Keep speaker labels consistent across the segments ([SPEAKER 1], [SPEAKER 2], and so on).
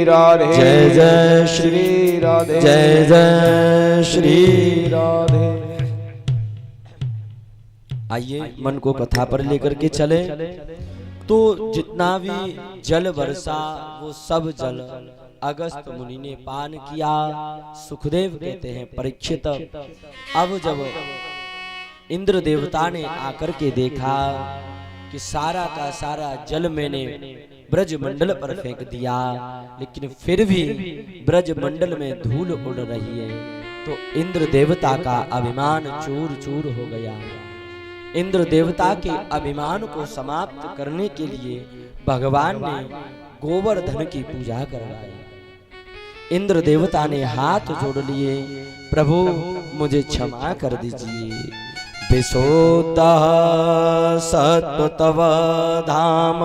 [SPEAKER 1] राधे
[SPEAKER 2] जय जय श्री
[SPEAKER 1] राधे
[SPEAKER 2] जय जय श्री
[SPEAKER 1] राधे।
[SPEAKER 2] आइए मन को कथा पर लेकर के चले। तो जितना भी जल वर्षा वो सब जल अगस्त मुनि ने पान किया। सुखदेव कहते हैं परीक्षित, अब जब इंद्र देवता ने आकर के देखा कि सारा का सारा जल मैंने ब्रज मंडल पर फेंक दिया, लेकिन फिर भी ब्रज मंडल में धूल उड़ रही है, तो इंद्र देवता का अभिमान चूर चूर हो गया। इंद्र देवता के अभिमान को समाप्त करने के लिए भगवान ने गोवर्धन की पूजा करवाई। इंद्र देवता ने हाथ जोड़ लिए, प्रभु मुझे क्षमा कर दीजिए। विशोदः सत्व तव धाम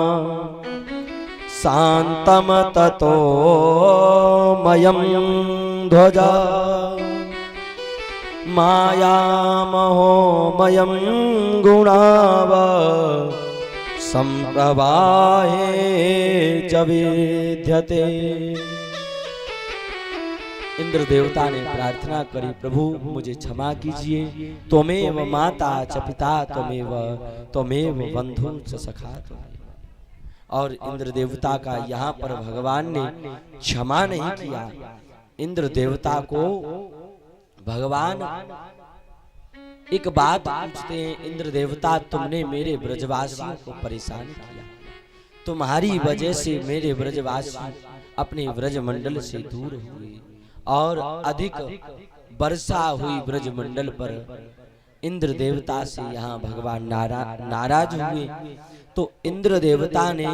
[SPEAKER 2] शांतम ततो मयं ध्वजा मायामहोमयं गुणाव संप्रवाहे च विद्यते। इंद्र देवता ने प्रार्थना करी, प्रभु मुझे क्षमा कीजिए। त्वमेव माता च पिता त्वमेव बंधु च सखा। और इंद्र देवता का यहाँ पर भगवान ने क्षमा नहीं किया। इंद्र देवता को भगवान एक बात पूछते हैं, इंद्र देवता तुमने मेरे ब्रजवासियों को परेशान किया, तुम्हारी वजह से मेरे ब्रजवासी अपने ब्रज मंडल से दूर हुए और अधिक वर्षा हुई ब्रज मंडल पर। इंद्र देवता से यहाँ भगवान नाराज हुए, तो इंद्र देवता ने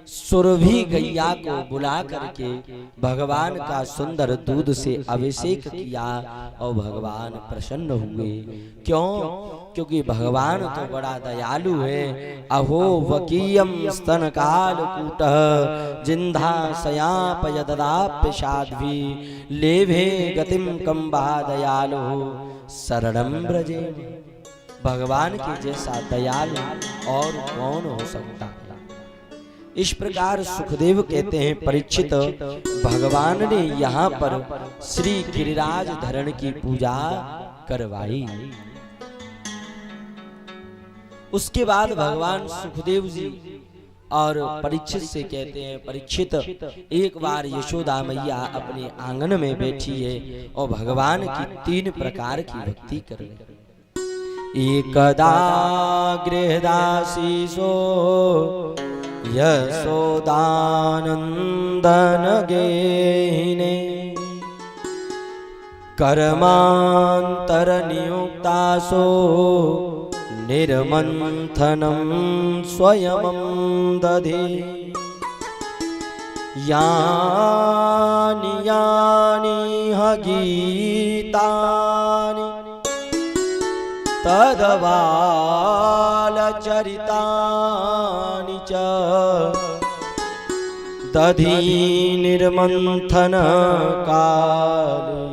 [SPEAKER 2] सुरभि गैया को बुला करके भगवान का सुंदर दूध से अभिषेक किया और भगवान प्रसन्न हुए। क्यों? क्योंकि भगवान तो बड़ा दयालु है। अहो वकीयम स्तन काल कूटः जिन्धा सयापय ददाप्य साध्वी लेभे गतिम कंबा दयालु शरणं ब्रजे। भगवान के जैसा दयालु और कौन हो सकता है। इस प्रकार सुखदेव कहते हैं परीक्षित, भगवान ने यहाँ पर श्री गिरिराज धरण की पूजा करवाई। उसके बाद भगवान सुखदेव जी और परीक्षित से कहते हैं, परीक्षित एक बार यशोदा मैया अपने आंगन में बैठी है और भगवान की 3 प्रकार की भक्ति कर रही है। एकदा गृहदासीसो यशोदानंदन गेहिने कर्मांतर नियुक्तासो निर्मंथनं स्वयं दधे यानि यानि ह गीतानि तदवाल चरितानि च दधी निर्मंथन काले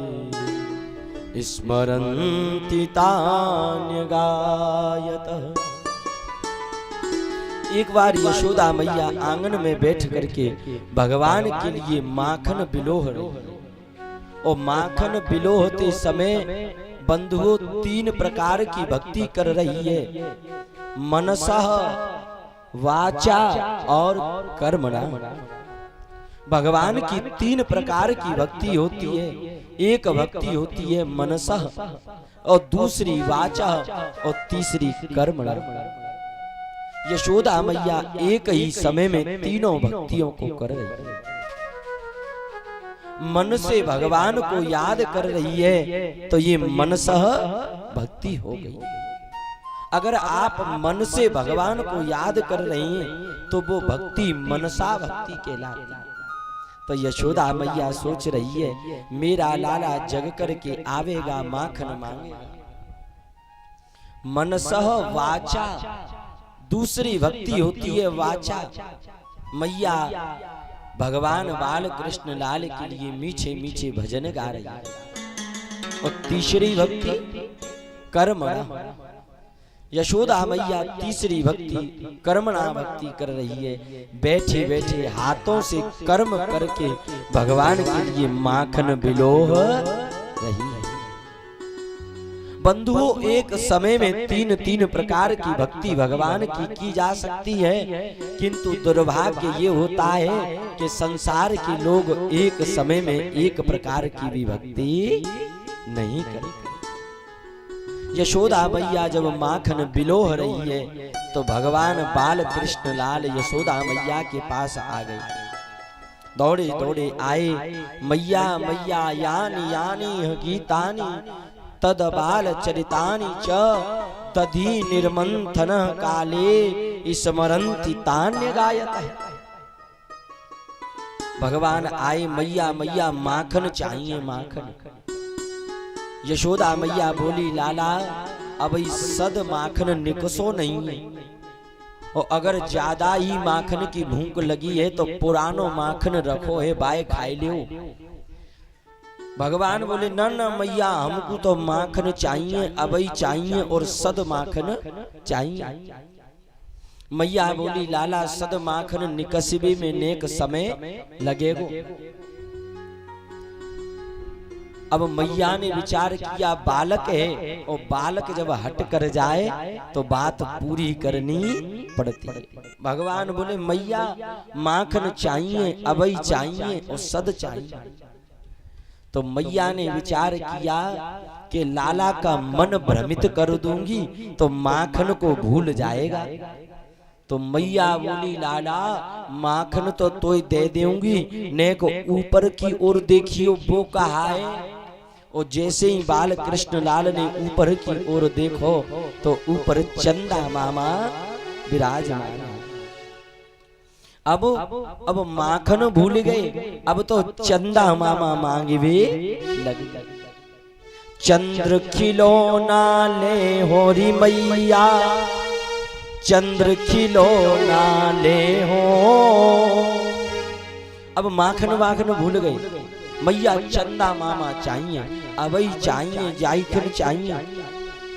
[SPEAKER 2] स्मरन्ति तान्यगायतः। एक बार यशोदा मैया आंगन में बैठ करके भगवान के लिए माखन बिलोह रही, और माखन बिलोहते समय बंधुओं 3 प्रकार की भक्ति कर रही है, मनसः वाचा और कर्मणा। भगवान की 3 प्रकार की भक्ति होती है। एक भक्ति होती है मनसः, और दूसरी वाचा और तीसरी कर्मणा। यशोदा मैया एक ही समय में तीनों भक्तियों को कर रही है। मन से भगवान को याद कर रही है तो ये मनसः भक्ति हो गई। अगर आप मन से भगवान को याद कर रही हैं तो वो भक्ति मनसा भक्ति कहलाती है। तो यशोदा मैया सोच रही है, मेरा लाला जग करके आवेगा माखन मांगेगा। मनसः वाचा, दूसरी भक्ति होती है वाचा। मैया भगवान बाल कृष्ण लाल के लिए मीठे मीठे भजन गा रही है। और तीसरी भक्ति कर्म। यशोदा मैया तीसरी भक्ति कर्मणा भक्ति कर रही है। बैठे बैठे हाथों से कर्म करके भगवान के लिए माखन बिलोह रही है। बंधुओं, एक समय में तीन तीन प्रकार की भक्ति भगवान की जा सकती है, किंतु दुर्भाग्य ये होता है कि संसार के लोग एक समय में एक प्रकार की भी भक्ति नहीं करते। यशोदा मैया जब माखन बिलोह रही है तो भगवान बाल कृष्ण लाल यशोदा मैया के पास आ गए। दौड़े दौड़े आए, मैया मैया यानी यानी गीतानी तद बाल चरितानि च तदि निर्मंथन काले स्मरन्ति तान्य गायत। भगवान आए, मैया मैया माखन चाहिए माखन। यशोदा मैया बोली, लाला अब सद माखन निकसो नहीं, और अगर ज्यादा ही माखन की भूख लगी है तो पुरानो माखन रखो है, बाय खाई लियो। भगवान बोले, न न मैया हमको तो माखन चाहिए, अबई चाहिए और सद माखन चाहिए। मैया बोली, लाला सद माखन निकसबे में नेक समय लगेगो। अब मैया ने विचार किया, बालक है और बालक जब हट कर जाए तो बात पूरी करनी पड़ती है। भगवान बोले, मैया माखन चाहिए, अबई चाहिए और सद चाहिए। तो मैया ने विचार किया कि लाला का मन भ्रमित कर दूंगी तो माखन को भूल जाएगा। तो मैया बोली, लाला माखन तो तोय दे दूंगी, ने को ऊपर की ओर देखियो वो कहा है। और जैसे ही बाल कृष्ण लाल ने ऊपर की ओर देखो तो ऊपर चंदा मामा विराजमान। अब माखन भूल गए, अब तो चंदा मामा मांगवे लग गए। चंद्र खिलौना ले होरी मैया, चंद्र खिलौना ले हो। अब माखन वाखन भूल गए, मैया चंदा मामा चाहिए, अबई चाहिए, जायखन चाहिए।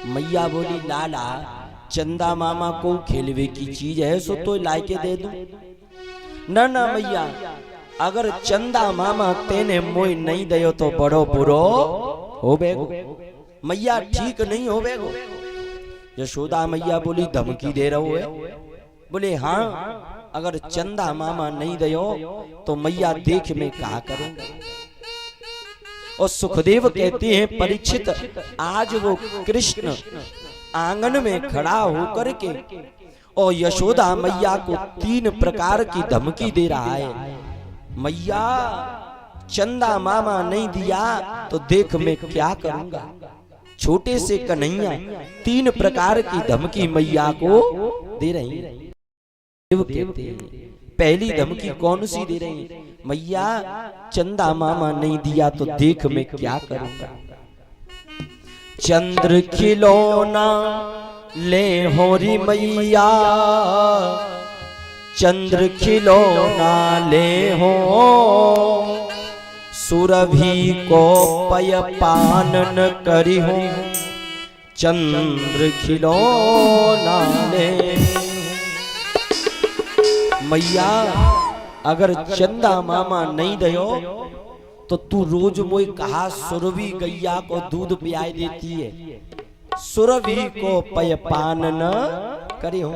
[SPEAKER 2] मैया बोली, लाला चंदा मामा को खेलवे की चीज है, सो तो लाके दे दूं। न न मैया, अगर चंदा मामा तेने मोई नहीं दयो तो बड़ो बुरो होबेगो। मैया ठीक नहीं होबेगो। यशोदा मैया बोली, धमकी दे रहो है? बोले, हाँ अगर चंदा मामा नहीं दयो तो मैया देख में क्या करूंगा। और सुखदेव कहते हैं, परीक्षित आज वो कृष्ण आंगन में खड़ा होकर के और यशोदा मैया को तीन प्रकार की धमकी दे रहा है। मैया चंदा मामा नहीं दिया तो देख मैं क्या करूंगा। छोटे से कन्हैया तीन प्रकार की धमकी मैया को दे रही है। कहते हैं, पहली धमकी कौन सी दे रही है? मैया चंदा मामा नहीं दिया तो देख मैं क्या करूंगा। चंद्र खिलौना ले होरी मैया, चंद्र खिलौना ले हो। सुरभि को पय पान न करी हो, चंद्र खिलौना ले। मैया अगर चंदा मामा नहीं दयो तो तू रोज मोई कहा सुरभि गैया को दूध पियाई देती है, सुरभि को पय पान न करे हो।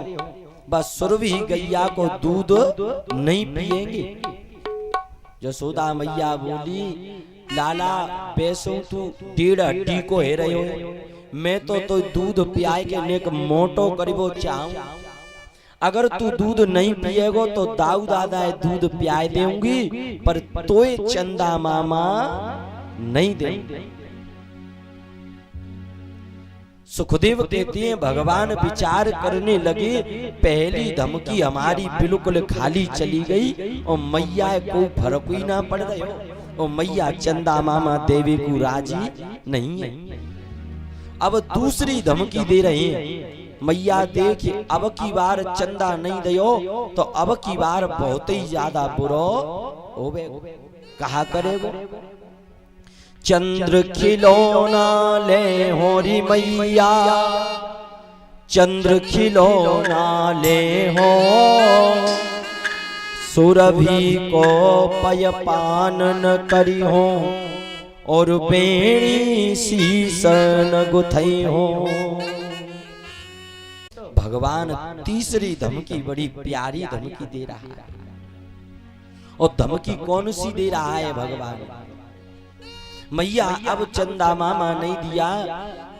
[SPEAKER 2] बस सुरभि गैया को दूध नहीं पिएंगे। यशोदा मैया बोली, लाला पैसों तू 1.5 हड्डी को हे रहे हो, मैं तो दूध पियाए के नेक मोटो करीबो चाहूं। अगर तू दूध नहीं पिएगो तो दाऊ दादा दूध पियाए देंगी, पर तोय चंदा मामा नहीं देंगे। सुखदेव कहते हैं, भगवान विचार करने लगे, पहली धमकी हमारी बिल्कुल खाली चली गई और मैया को फर्क ही ना पड़ रहे हो, और मैया चंदा मामा देवी को राजी नहीं है। अब दूसरी धमकी दे रहे हैं, मैया देख अब की बार चंदा नहीं दयो तो अब की बार बहुत ही ज्यादा बुरो होवे। कहा करेगो? चंद्र खिलौना ले होरी मैया, चंद्र खिलौना ले हो, सुरभि को पय पान न करी हो, और बेणी शीश न गुथई हो। भगवान तीसरी धमकी बड़ी प्यारी धमकी दे रहा है। और धमकी कौन सी दे रहा है भगवान? मैया अब चंदा मामा नहीं दिया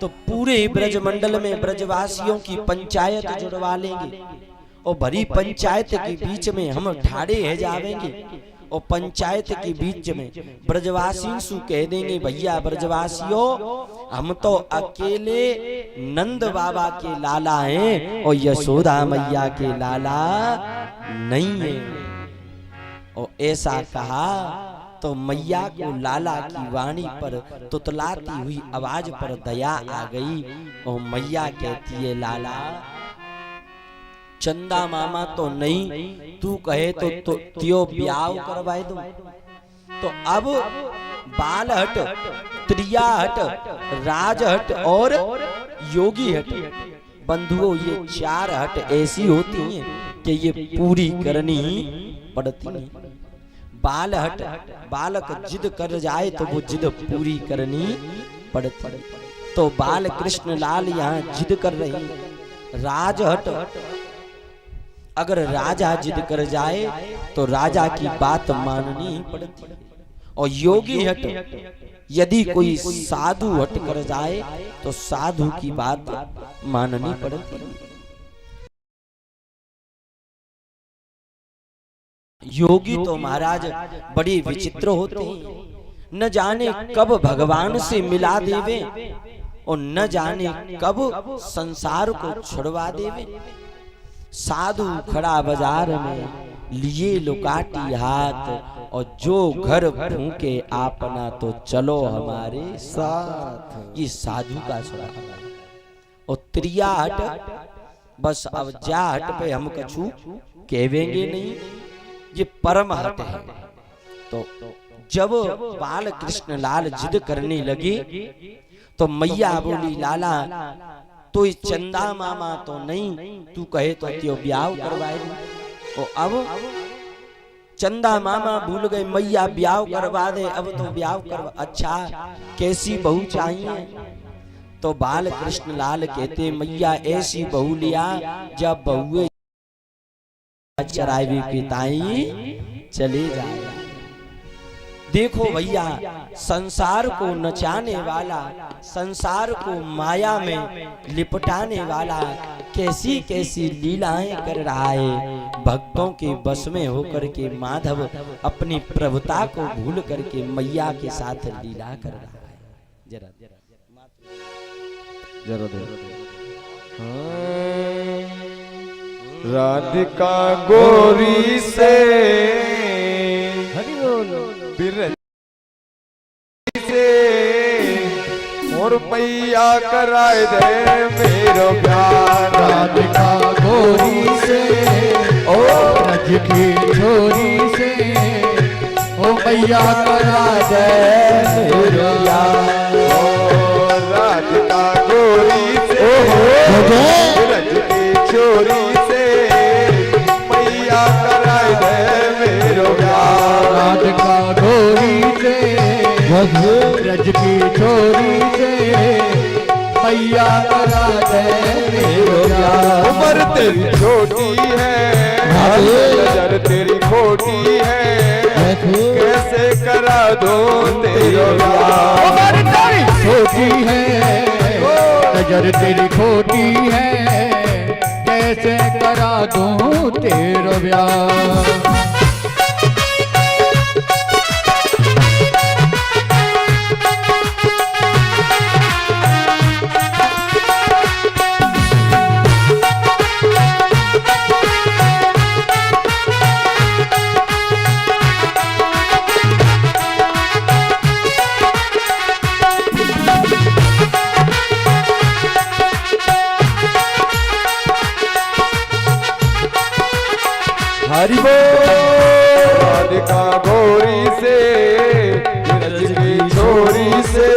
[SPEAKER 2] तो पूरे ब्रजमंडल में ब्रजवासियों की पंचायत जुड़वा लेंगे, और भरी पंचायत के बीच में हम ठाड़े है जावेंगे, और पंचायत के बीच में ब्रजवासियों से कह देंगे, भैया ब्रजवासियों हम तो अकेले नंद बाबा के लाला हैं और यशोदा मैया के लाला नहीं है। और ऐसा कहा तो मैया को लाला की वाणी पर तुतलाती हुई आवाज पर दया आ गई, और मैया कहती है, लाला चंदा मामा तो नहीं, तू कहे तो त्यो ब्याह करवाए दो। तो अब बालहट, त्रियाहट, राजहट और योगी हट, बंधुओं ये 4 हट ऐसी होती हैं कि ये पूरी करनी पड़ती है। बालहट, बालक जिद कर जाए तो वो जिद पूरी करनी पड़ती है। तो बाल कृष्ण लाल यहाँ जिद कर रहे हैं। राजहट, अगर राजा जिद कर जाए तो राजा की बात माननी पड़ती है। और योगी हट, यदि कोई साधु हट कर जाए तो साधु की बात माननी पड़ती है। योगी तो महाराज बड़ी विचित्र होते हैं, न जाने कब भगवान से मिला देवे और न जाने कब संसार को छुड़वा देवे। साधु खड़ा बाजार में लिए लुकाटी हाथ, और जो घर फूके आपना तो चलो हमारे साथ, ये साधु का स्वभाव है। और त्रिया हट, बस अब जा हट पे हम कछु कहेंगे नहीं, ये परम हट है। तो जब बाल कृष्ण लाल जिद करने लगे तो मैया बोली, लाला तो इस चंदा मामा तो नहीं, तू कहे तो त्यो ब्याह करवाए दो। और अब चंदा मामा भूल गए, मैया ब्याह करवा दे, अब तो ब्याह करवा। अच्छा कैसी बहू चाहिए? तो बाल कृष्ण लाल कहते, मैया ऐसी बहू लिया जब बहुए चरावे पिताई चले जाए। देखो भैया, संसार को नचाने वाला, संसार को माया में लिपटाने वाला कैसी कैसी लीलाएं कर रहा है। भक्तों के बस में होकर के माधव अपनी प्रभुता को भूल करके मैया के साथ लीला कर रहा है। जरा
[SPEAKER 1] राधिका गोरी से बिरज से और मैया कराए दे मेरो प्यार।
[SPEAKER 3] राधिका गोरी से और ब्रज की छोरी से ओ मैया करा दे मेरो प्यार।
[SPEAKER 1] राधिका गोरी से ब्रज की छोरी से मैया कराए दे मेरो प्यार।
[SPEAKER 3] राधिका गोरी से ब्रज की छोरी से मैया करा दे मेरो प्यार।
[SPEAKER 1] उम्र तेरी छोटी है, नजर तेरी खोटी है, कैसे करा दो तेरा प्यार।
[SPEAKER 3] उम्र तेरी छोटी है, नजर तेरी खोटी है, कैसे करा दूं तेरा ब्याह।
[SPEAKER 1] हरि बोल। राधिका गोरी से ब्रज की छोरी से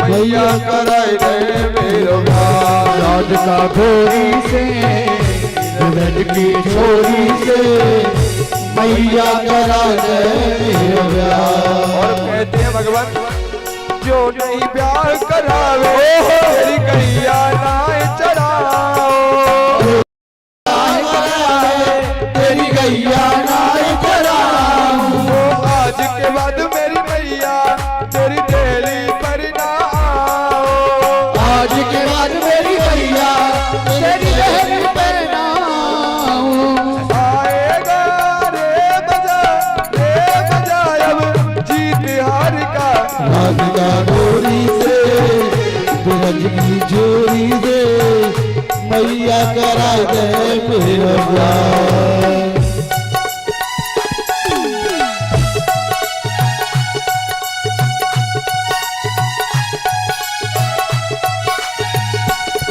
[SPEAKER 1] मैया कराए दे मेरो प्यार।
[SPEAKER 3] राधिका राधिका गोरी से ब्रज की छोरी से मैया करा दे मेरा ब्याह।
[SPEAKER 1] और कहते हैं भगवान जो नहीं प्यार करावे तेरी कैया नाय चढ़ाओ,
[SPEAKER 3] तेरी गैया नाय चढ़ाऊं।
[SPEAKER 1] आज के बाद मेरी मैया तेरी डेली पर ना आओ,
[SPEAKER 3] आज के बाद मेरी मैया तेरी डेली पर ना आऊं।
[SPEAKER 1] आएगा रे बजा अब जीत हार का।
[SPEAKER 3] राधिका गोरी से ब्रज की जोरी से मैया करा दे मेरा ब्याह।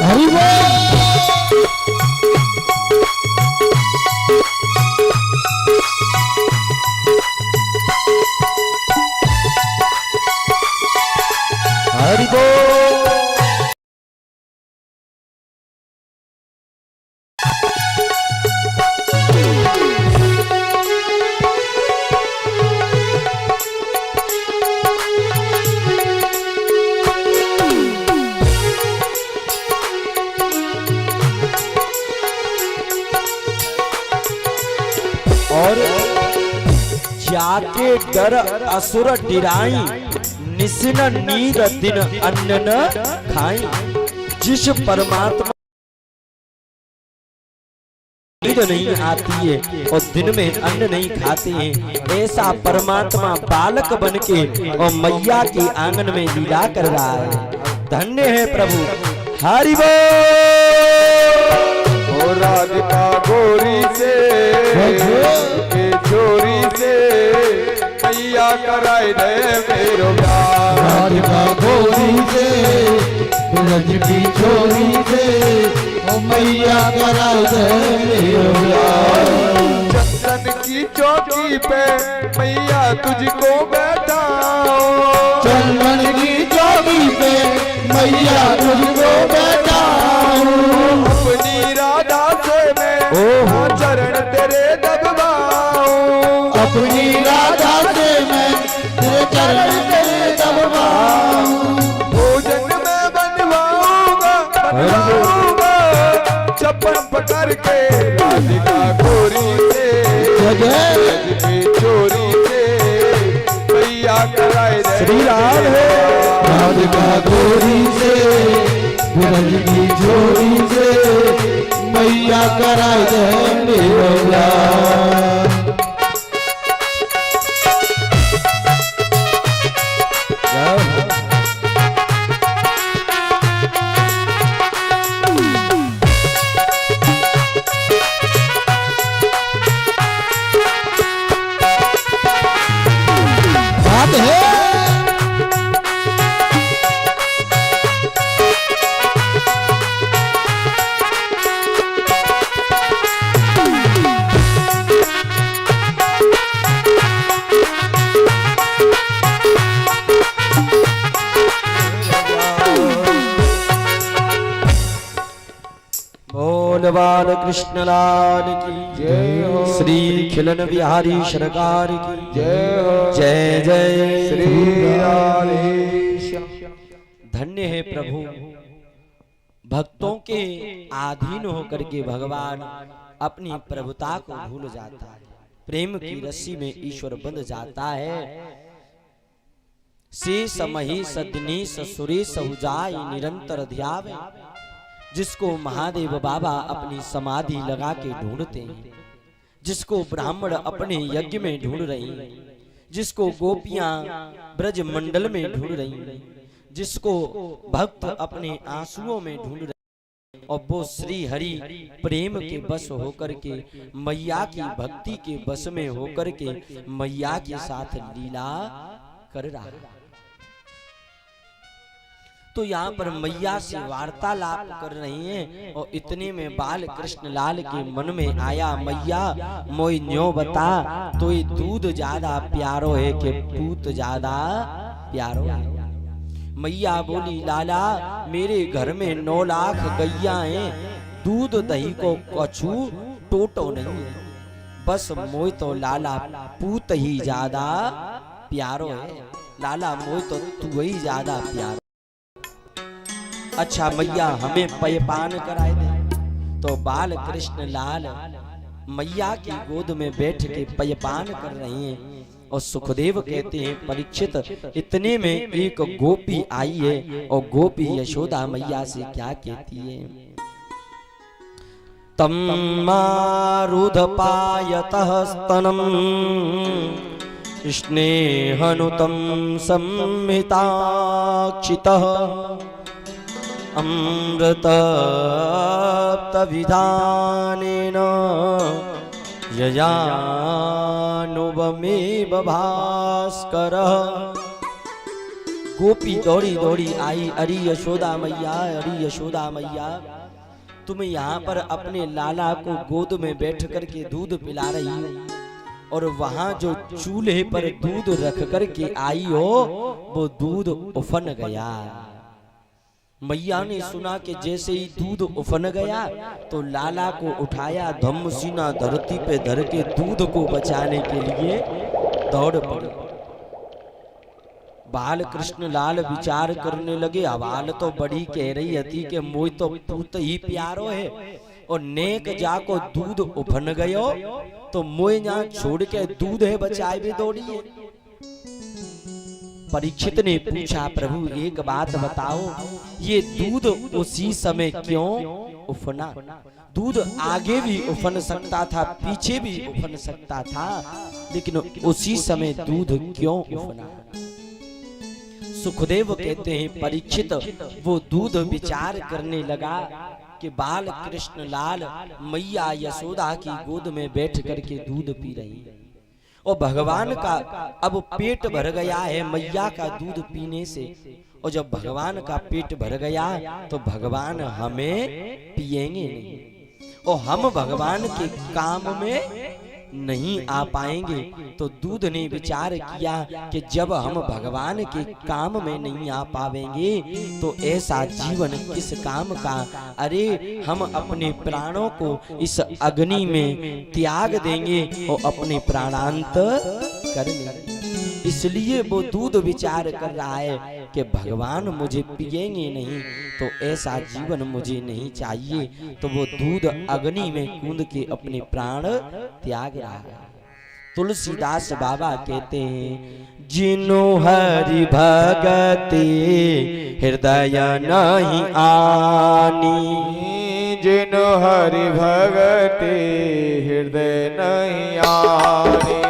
[SPEAKER 3] हरि बोल।
[SPEAKER 1] हरि बोल।
[SPEAKER 2] और जाके डर असुर डिराई निसिन नीर दिन अन्न न खाई। जिस परमात्मा नींद नहीं आती है और दिन में अन्न नहीं खाते हैं, ऐसा परमात्मा बालक बनके और मैया के आंगन में लीला कर रहा है। धन्य है प्रभु। हरि बोल।
[SPEAKER 1] ओ राधिका गोरी से के चोरी से मैया कराए दे मेरो प्यार।
[SPEAKER 3] राधिका गोरी से ब्रज की छोरी से ओ मैया करा दे मेरा ब्याह।
[SPEAKER 1] चंदन की चौकी पे मैया तुझको बैठाओ,
[SPEAKER 3] चंदन की चौकी पे मैया तुझको बैठाऊं।
[SPEAKER 1] अपनी राधा से मैं चरण तेरे दबवाऊं,
[SPEAKER 3] अपनी राधा से मैं तेरे चरण तेरे दबवाऊं।
[SPEAKER 1] भोजन में बनवाऊंगा चप्पन पकड़ के राधिका गोरी से ब्रज की चोरी से मैया कराए दे।
[SPEAKER 2] श्री राम है।
[SPEAKER 3] राधिका गोरी से ब्रज की छोरी से मैया करा दे मेरा ब्याह। बात है
[SPEAKER 2] बोल बाल कृष्ण लाल की
[SPEAKER 1] जय हो।
[SPEAKER 2] श्री खिलन बिहारी सरकार की
[SPEAKER 1] जय हो।
[SPEAKER 2] जय जय
[SPEAKER 1] श्री राधे।
[SPEAKER 2] धन्य है प्रभु। भक्तों के अधीन होकर के भगवान अपनी प्रभुता को भूल जाता है, प्रेम की रस्सी में ईश्वर बंध जाता है। शेष मही सदनी ससुरी सहुजाई निरंतर ध्यावे। जिसको महादेव बाबा अपनी समाधि लगा के ढूंढते हैं, जिसको ब्राह्मण अपने यज्ञ में ढूंढ रही हैं, जिसको गोपियां ब्रज मंडल में ढूंढ रही हैं, जिसको भक्त अपने आंसुओं में ढूंढ रहे हैं, और वो श्री हरि प्रेम के बस होकर के मैया की भक्ति के बस में होकर के मैया के साथ लीला कर रहा है। तो यहाँ पर मैया से वार्तालाप कर रही हैं और इतने में बाल कृष्ण लाल के मन में आया, मैया मोई न्यो बता तो ये दूध ज्यादा प्यारो है कि पूत ज्यादा प्यारो है। मैया बोली लाला मेरे घर में 9 लाख गैया हैं, दूध दही को कछु टोटो नहीं है, बस मोय तो लाला पूत ही ज्यादा प्यारो है, लाला मोय तो तू ही ज्यादा प्यारो। अच्छा मैया हमें पयपान कराए दे। तो बाल कृष्ण लाल मैया की गोद में बैठ के पयपान कर रहे हैं और सुखदेव कहते हैं परीक्षित इतने में एक गोपी आई है और गोपी यशोदा मैया से क्या कहती है, तम मारुध पायतः स्तनम स्नेहनुतम संमिताक्षितः अमृतप्तविधानेन ययानुवमेव भास्करः। गोपी दौड़ी दौड़ी आई, अरे यशोदा मैया, अरे यशोदा मैया, तुम यहाँ पर अपने लाला को गोद में बैठ करके दूध पिला रही हो और वहां जो चूल्हे पर दूध रख करके आई हो वो दूध उफन गया। मैया ने सुना कि जैसे ही दूध उफन गया तो लाला को उठाया, धम्मसीना धरती पे धर के दूध को बचाने के लिए दौड़ पड़ी। बाल कृष्ण लाल विचार करने लगे, हवाल तो बड़ी कह रही थी कि मोय तो पूत ही प्यारो है और नेक जाको दूध उफन गयो तो मोय यहाँ छोड़ के दूध है बचाए भी दौड़ी है। परीक्षित ने पूछा प्रभु एक बात बताओ, ये दूध उसी समय क्यों उफना? दूध आगे भी उफन सकता था, पीछे भी उफन सकता था, लेकिन उसी समय दूध क्यों उफना? सुखदेव कहते हैं परीक्षित वो दूध विचार करने लगा कि बाल कृष्ण लाल मैया यशोदा की गोद में बैठ करके दूध पी रही है और भगवान का अब पेट भर गया है मैया का दूध पीने से, और जब भगवान का पेट भर गया तो भगवान हमें पिएंगे नहीं और हम भगवान के काम में नहीं आ पाएंगे। तो दूध ने विचार किया कि जब हम भगवान के काम में नहीं आ पावेंगे तो ऐसा जीवन किस काम का? अरे हम अपने प्राणों को इस अग्नि में त्याग देंगे और अपने प्राणांत कर लेंगे। इसलिए वो दूध विचार कर रहा है कि भगवान मुझे पिएंगे नहीं तो ऐसा जीवन मुझे नहीं चाहिए। तो वो दूध अग्नि में कूद के अपने प्राण त्याग रहा है। तुलसीदास बाबा कहते हैं जिनो हरि भगति हृदय नहीं आनी,
[SPEAKER 1] जिनो हरि भगति हृदय नहीं आनी,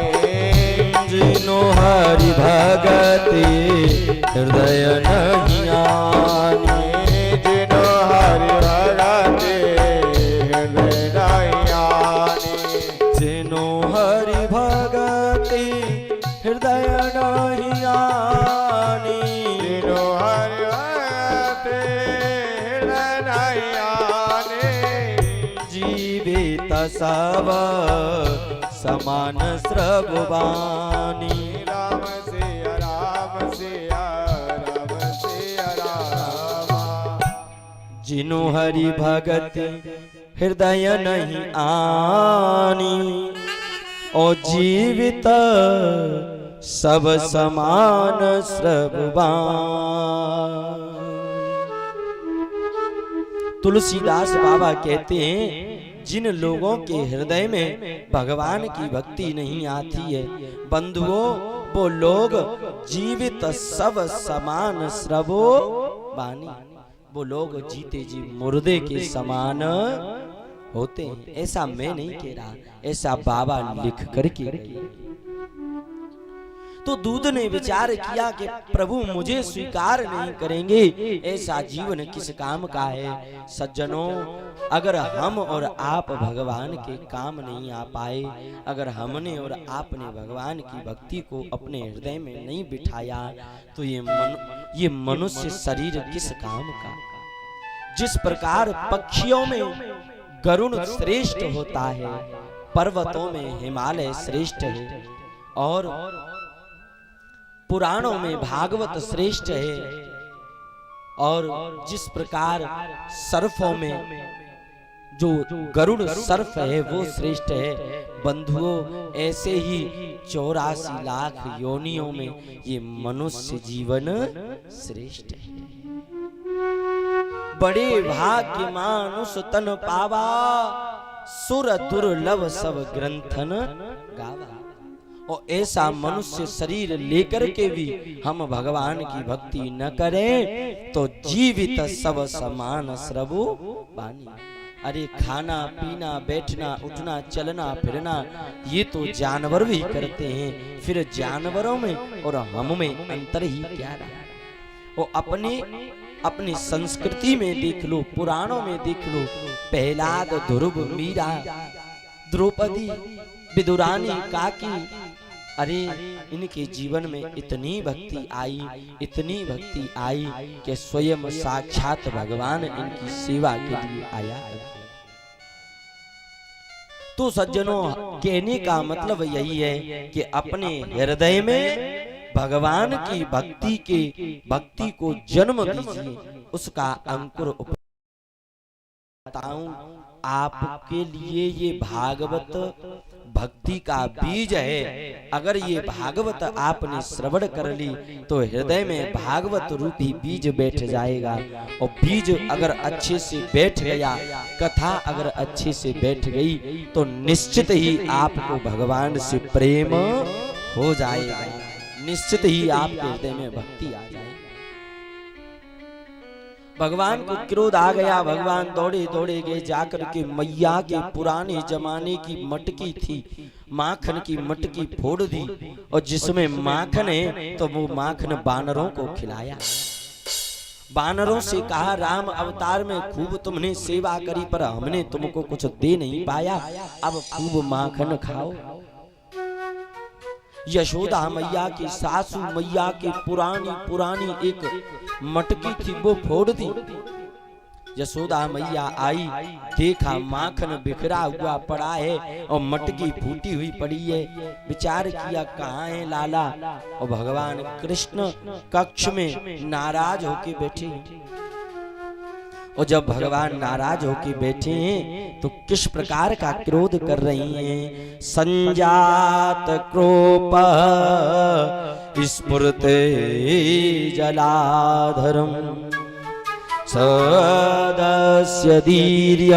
[SPEAKER 2] जिनो हरि भगति हृदय नहीं आनी,
[SPEAKER 1] जिनो हरि भगति हृदय नहीं आनी,
[SPEAKER 2] जिनो हरि भगति हृदय नहीं आनी,
[SPEAKER 1] जिनो हरि भगति हृदय नहीं आनी,
[SPEAKER 2] जीवित सब समान स्रववाणी,
[SPEAKER 1] राम सिया राम सिया राम सिया राम,
[SPEAKER 2] जिनो हरि भगति हृदय नहीं आनी और जीवित सब समान स्रववाणी। तुलसीदास बाबा कहते हैं जिन लोगों के हृदय में भगवान की भक्ति नहीं आती है बंधुओं, वो लोग जीवित सब समान स्रवो वाणी, वो लोग जीते जी मुर्दे के समान होते हैं। ऐसा मैं नहीं कह रहा, ऐसा बाबा लिख करके गए। तो दूध ने विचार किया कि प्रभु मुझे स्वीकार नहीं करेंगे, ऐसा जीवन किस काम का है। सज्जनों, अगर हम और आप भगवान के काम नहीं आ पाए, अगर हमने और आपने भगवान की भक्ति को अपने हृदय में नहीं बिठाया तो ये मनुष्य शरीर किस काम का। जिस प्रकार पक्षियों में गरुड़ श्रेष्ठ होता है, पर्वतों में हिमालय श्रेष्ठ है और पुराणों में भागवत श्रेष्ठ है, और जिस प्रकार सर्फों में जो गरुड़ सर्फ है वो श्रेष्ठ है, बंधुओं ऐसे ही 84 लाख योनियों में ये मनुष्य जीवन श्रेष्ठ है। बड़े भाग्य मानुष तन पावा, सुर दुर्लभ सब ग्रंथन गावा। और ऐसा मनुष्य शरीर लेकर के भी हम भगवान की भक्ति न करें तो जीवित सब समान श्रवो बानी। अरे खाना पीना बैठना उठना चलना फिरना ये तो जानवर भी करते हैं, फिर जानवरों में और हम में अंतर ही क्या रहा। वो अपनी संस्कृति में देख लो, पुराणों में देख लो, प्रहलाद, ध्रुव, मीरा, द्रौपदी, विदुरानी, काकी, अरे इनके जीवन में इतनी भक्ति आई, इतनी भक्ति आई कि स्वयं साक्षात भगवान इनकी सेवा के लिए आया। तो सज्जनों, कहने का मतलब यही है कि अपने हृदय में भगवान की भक्ति को जन्म दीजिए, उसका अंकुर बताऊं आपके लिए ये भागवत भक्ति का बीज है। अगर ये भागवत आपने श्रवण कर ली तो हृदय में भागवत रूपी बीज बैठ जाएगा, और बीज अगर अच्छे से बैठ गया, कथा अगर अच्छे से बैठ गई तो निश्चित ही आपको भगवान से प्रेम हो जाएगा, निश्चित ही आपके हृदय में भक्ति आ जाएगी। भगवान को क्रोध आ गया, भगवान दौड़े दौड़े गए जाकर के मैया के पुराने जमाने की मटकी थी, माखन की मटकी फोड़ दी, और जिसमें माखन है तो वो माखन बानरों को खिलाया। बानरों से कहा, राम अवतार में खूब तुमने सेवा करी पर हमने तुमको कुछ दे नहीं पाया, अब खूब माखन खाओ। यशोदा मैया की सासू मैया की पुरानी एक मटकी थी, वो फोड़ दी। यशोदा मैया आई, देखा माखन बिखरा हुआ पड़ा है और मटकी फूटी हुई पड़ी है। विचार किया कहाँ है लाला, और भगवान कृष्ण कक्ष में नाराज होके बैठे। और जब भगवान नाराज होके बैठे हैं तो किस प्रकार का क्रोध कर रही हैं। संजात क्रोप स्फुरते जलाधरम सदस्य धीर्य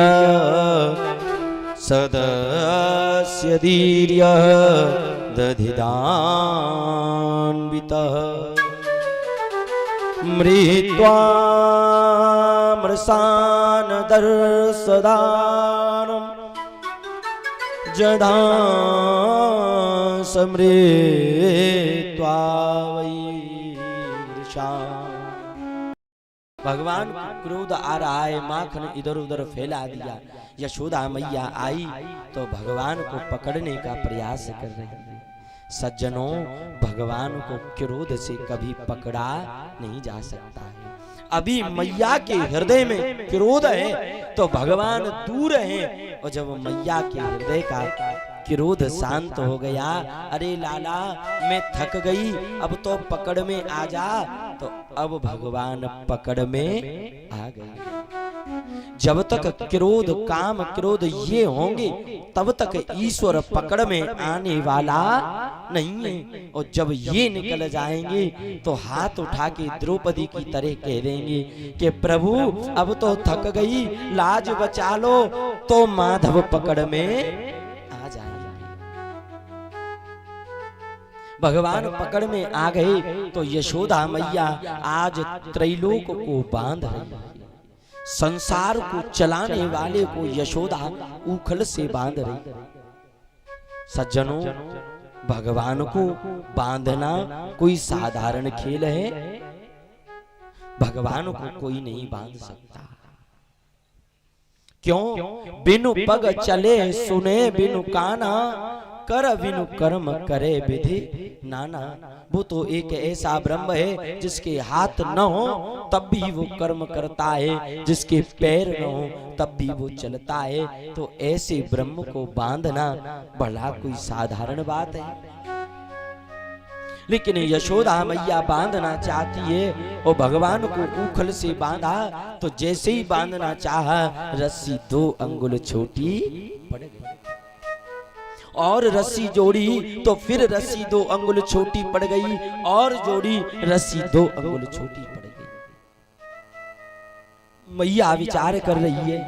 [SPEAKER 2] दधिदान्वितः मृत्वा मृषान दर्शदानम जदा समृत्वा वैर्षा। भगवान को क्रोध आ रहा है, माखन इधर उधर फैला दिया। यशोदा मैया आई तो भगवान को पकड़ने का प्रयास कर रही है। सज्जनों, भगवान को क्रोध से कभी पकड़ा नहीं जा सकता है। अभी मैया के हृदय में क्रोध है तो भगवान दूर हैं, और जब मैया के हृदय का क्रोध शांत हो गया, अरे लाला मैं थक गई, अब तो पकड़ में आ जा, तो अब भगवान पकड़ में आ गए। जब तक क्रोध काम क्रोध ये होंगे तब तक ईश्वर पकड़ में आने वाला नहीं है, और जब ये निकल जाएंगे तो हाथ उठा के द्रौपदी की तरह कह देंगे कि प्रभु अब तो थक गई, लाज बचा लो, तो माधव पकड़ में आ जाएंगे। भगवान पकड़ में आ गए तो यशोदा मैया आज त्रैलोक को बांध रही है। संसार को चलाने वाले को यशोदा उखल से बांध रही। सज्जनों, भगवान को बांधना कोई साधारण खेल है? भगवान को कोई नहीं बांध सकता। क्यों? बिनु पग चले सुने बिनु काना, कर बिनु कर्म करे विधि नाना। वो तो एक ऐसा ब्रह्म है जिसके हाथ न हो तब भी वो कर्म करता है, जिसके पैर न हो तब भी वो चलता है। तो ऐसे ब्रह्म को बांधना बड़ा कोई साधारण बात है? लेकिन यशोदा मैया बांधना चाहती है और भगवान को उखल से बांधा तो जैसे ही बांधना चाहा रस्सी 2 अंगुल छोटी पड़ गई और रस्सी जोड़ी तो फिर रस्सी 2 अंगुल छोटी पड़ गई और जोड़ी रस्सी 2 अंगुल छोटी पड़ गई। मैया विचार कर रही है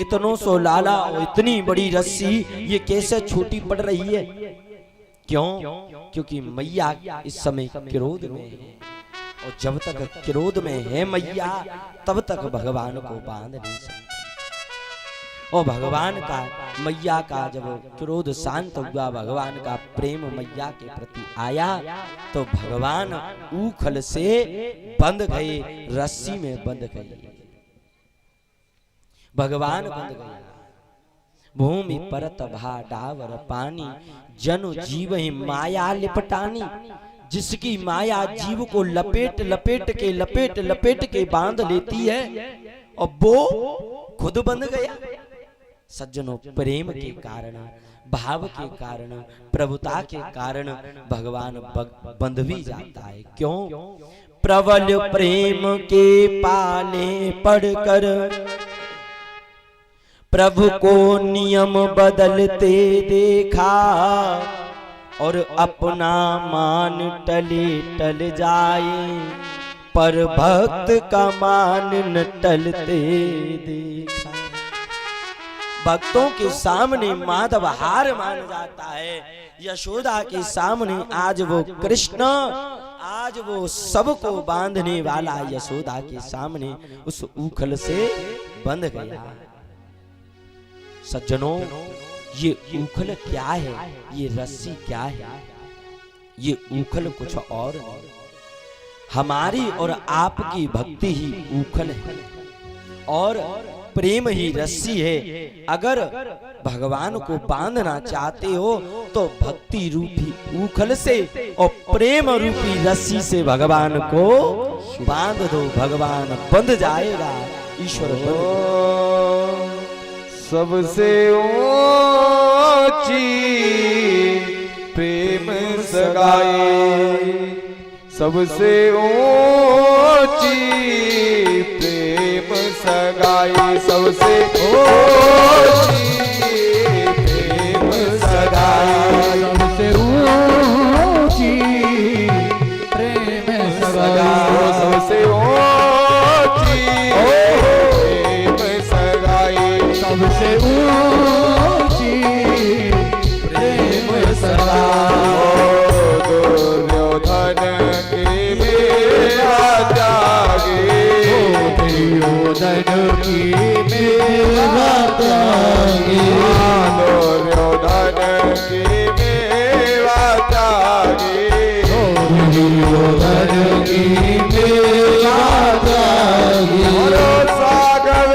[SPEAKER 2] इतनों सो लाला और इतनी बड़ी रस्सी ये कैसे छोटी पड़ रही है। क्यों? क्योंकि मैया इस समय क्रोध में है और जब तक क्रोध में है मैया तब तक भगवान को बांध नहीं सकती। और भगवान का मैया का जब क्रोध शांत हुआ भगवान का प्रेम मैया के प्रति आया तो भगवान उखल से बंध गए, रस्सी में बंध गए, भगवान बंध गए। भूमि परत भा डावर पानी जनु जीव ही माया लिपटानी। जिसकी माया जीव को लपेट लपेट के बांध लेती है और वो खुद बंध गया। सज्जनों, प्रेम के कारण, भाव के कारण, प्रभुता के कारण भगवान बंध भी जाता है। क्यों? प्रबल प्रेम के पाले पढ़कर प्रभु को नियम बदलते देखा और अपना मान टले टल जाए पर भक्त का मान न टलते देखा। भक्तों के सामने माधव हार मान जाता है, यशोदा के सामने आज वो कृष्ण, आज वो सबको बांधने वाला यशोदा के सामने उस उखल से बंध गया। सज्जनों, ये उखल क्या है, ये रस्सी क्या है? ये उखल कुछ और नहीं, हमारी और आपकी भक्ति ही उखल है और प्रेम ही रस्सी है। अगर भगवान को बांधना चाहते हो तो भक्ति रूपी उखल से और प्रेम रूपी रस्सी से भगवान को बांध दो, भगवान बंध जाएगा। ईश्वर
[SPEAKER 1] सबसे ऊंची प्रेम सगाई, सबसे ऊंची प्रेम सगाई, सबसे ऊंची प्रेम सगाई,
[SPEAKER 3] सबसे ऊंची प्रेम सगाई,
[SPEAKER 1] सबसे ऊंची प्रेम सगाई,
[SPEAKER 3] सबसे ऊंची प्रेम सगाई।
[SPEAKER 1] दुर्योधन की मेरा त्यागी,
[SPEAKER 3] दुर्योधन की मेरा त्यागी,
[SPEAKER 1] दुर्योधन की मेरा त्यागी,
[SPEAKER 3] दुर्योधन की मेरा त्यागी।
[SPEAKER 1] सागर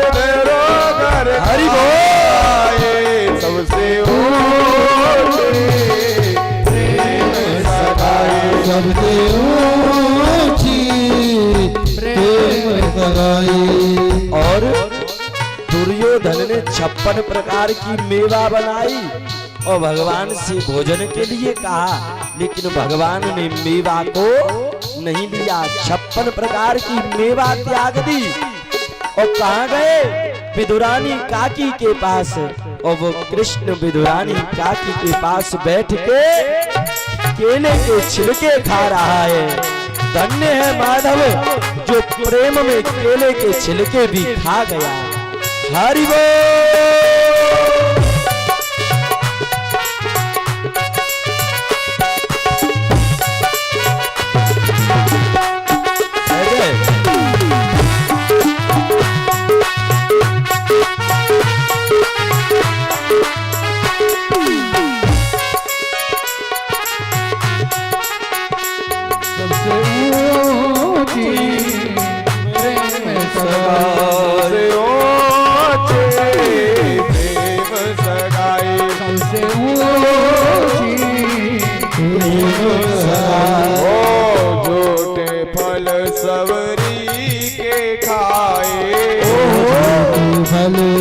[SPEAKER 1] रोगर
[SPEAKER 2] हरि बोल।
[SPEAKER 1] सबसे ऊंची प्रेम सगाई,
[SPEAKER 3] सबसे ऊंची प्रेम सगाई।
[SPEAKER 2] और दुर्योधन ने 56 प्रकार की मेवा बनाई और भगवान से भोजन के लिए कहा, लेकिन भगवान ने मेवा को नहीं लिया, 56 प्रकार की मेवा त्याग दी और कहाँ गए? विदुरानी काकी के पास। और वो कृष्ण विदुरानी काकी के पास बैठ के केले के छिलके खा रहा है। धन्य है माधव जो प्रेम में केले के छिलके भी खा गया। हरि बोल।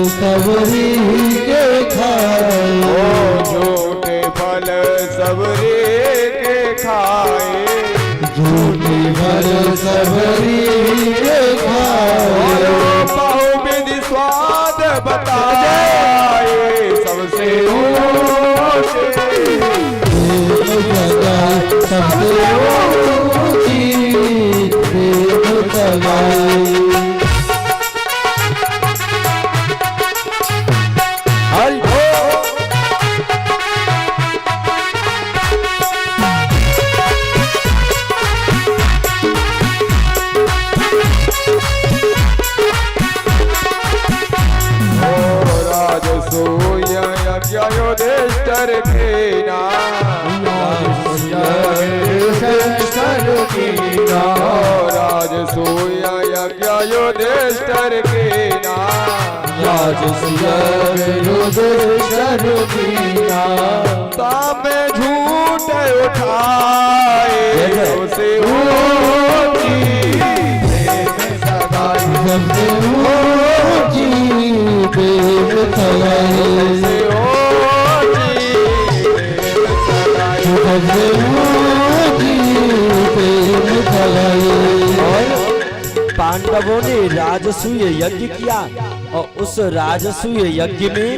[SPEAKER 3] सबरी के खाए,
[SPEAKER 1] झूठे फल सबरी के खाए,
[SPEAKER 3] झूठी भर सबरी
[SPEAKER 1] और
[SPEAKER 3] खाए,
[SPEAKER 1] बहुविधि स्वाद बताए, सबसे ऊंचे
[SPEAKER 3] सबसे ऊंची प्रेम सगाई।
[SPEAKER 1] हरि बोल। राजसूय यज्ञ युधिष्ठिर कीना, राजसूय यज्ञ युधिष्ठिर कीना, तामे झूठ उठाए, उसे ऊंची प्रेम सगाई,
[SPEAKER 3] सबसे ऊंची प्रेम सगाई,
[SPEAKER 1] उसे ऊंची प्रेम सगाई।
[SPEAKER 3] सबसे ऊंची प्रेम सगाई।
[SPEAKER 2] पांडवों ने राजसूय यज्ञ किया और उस राजसूय यज्ञ में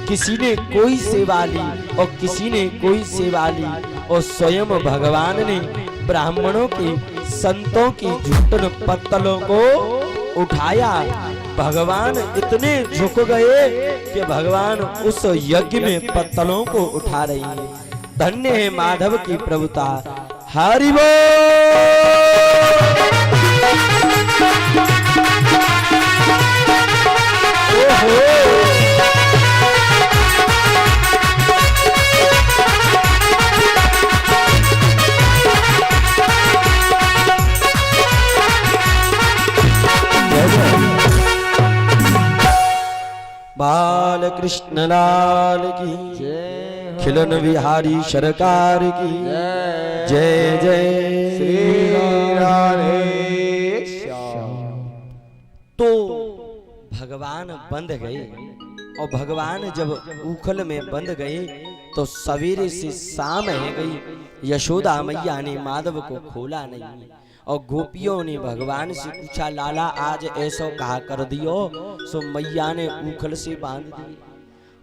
[SPEAKER 2] किसी ने कोई सेवा ली और किसी ने कोई सेवा ली, और स्वयं भगवान ने ब्राह्मणों की संतों की झुटन पत्तलों को उठाया। भगवान इतने झुक गए कि भगवान उस यज्ञ में पत्तलों को उठा रही है। धन्य है माधव की प्रभुता। हरि बोल। बाल कृष्ण लाल की खिलन बिहारी सरकार की जय जय
[SPEAKER 1] श्री राधे श्याम।
[SPEAKER 2] तो भगवान बंध गए, और भगवान जब उखल में बंध गए तो सवेरे से शाम है गई, यशोदा मैया ने माधव को खोला नहीं, और गोपियों ने भगवान से पूछा, लाला आज ऐसो कहा कर दियो, सो मैया ने उखल से बांध दी।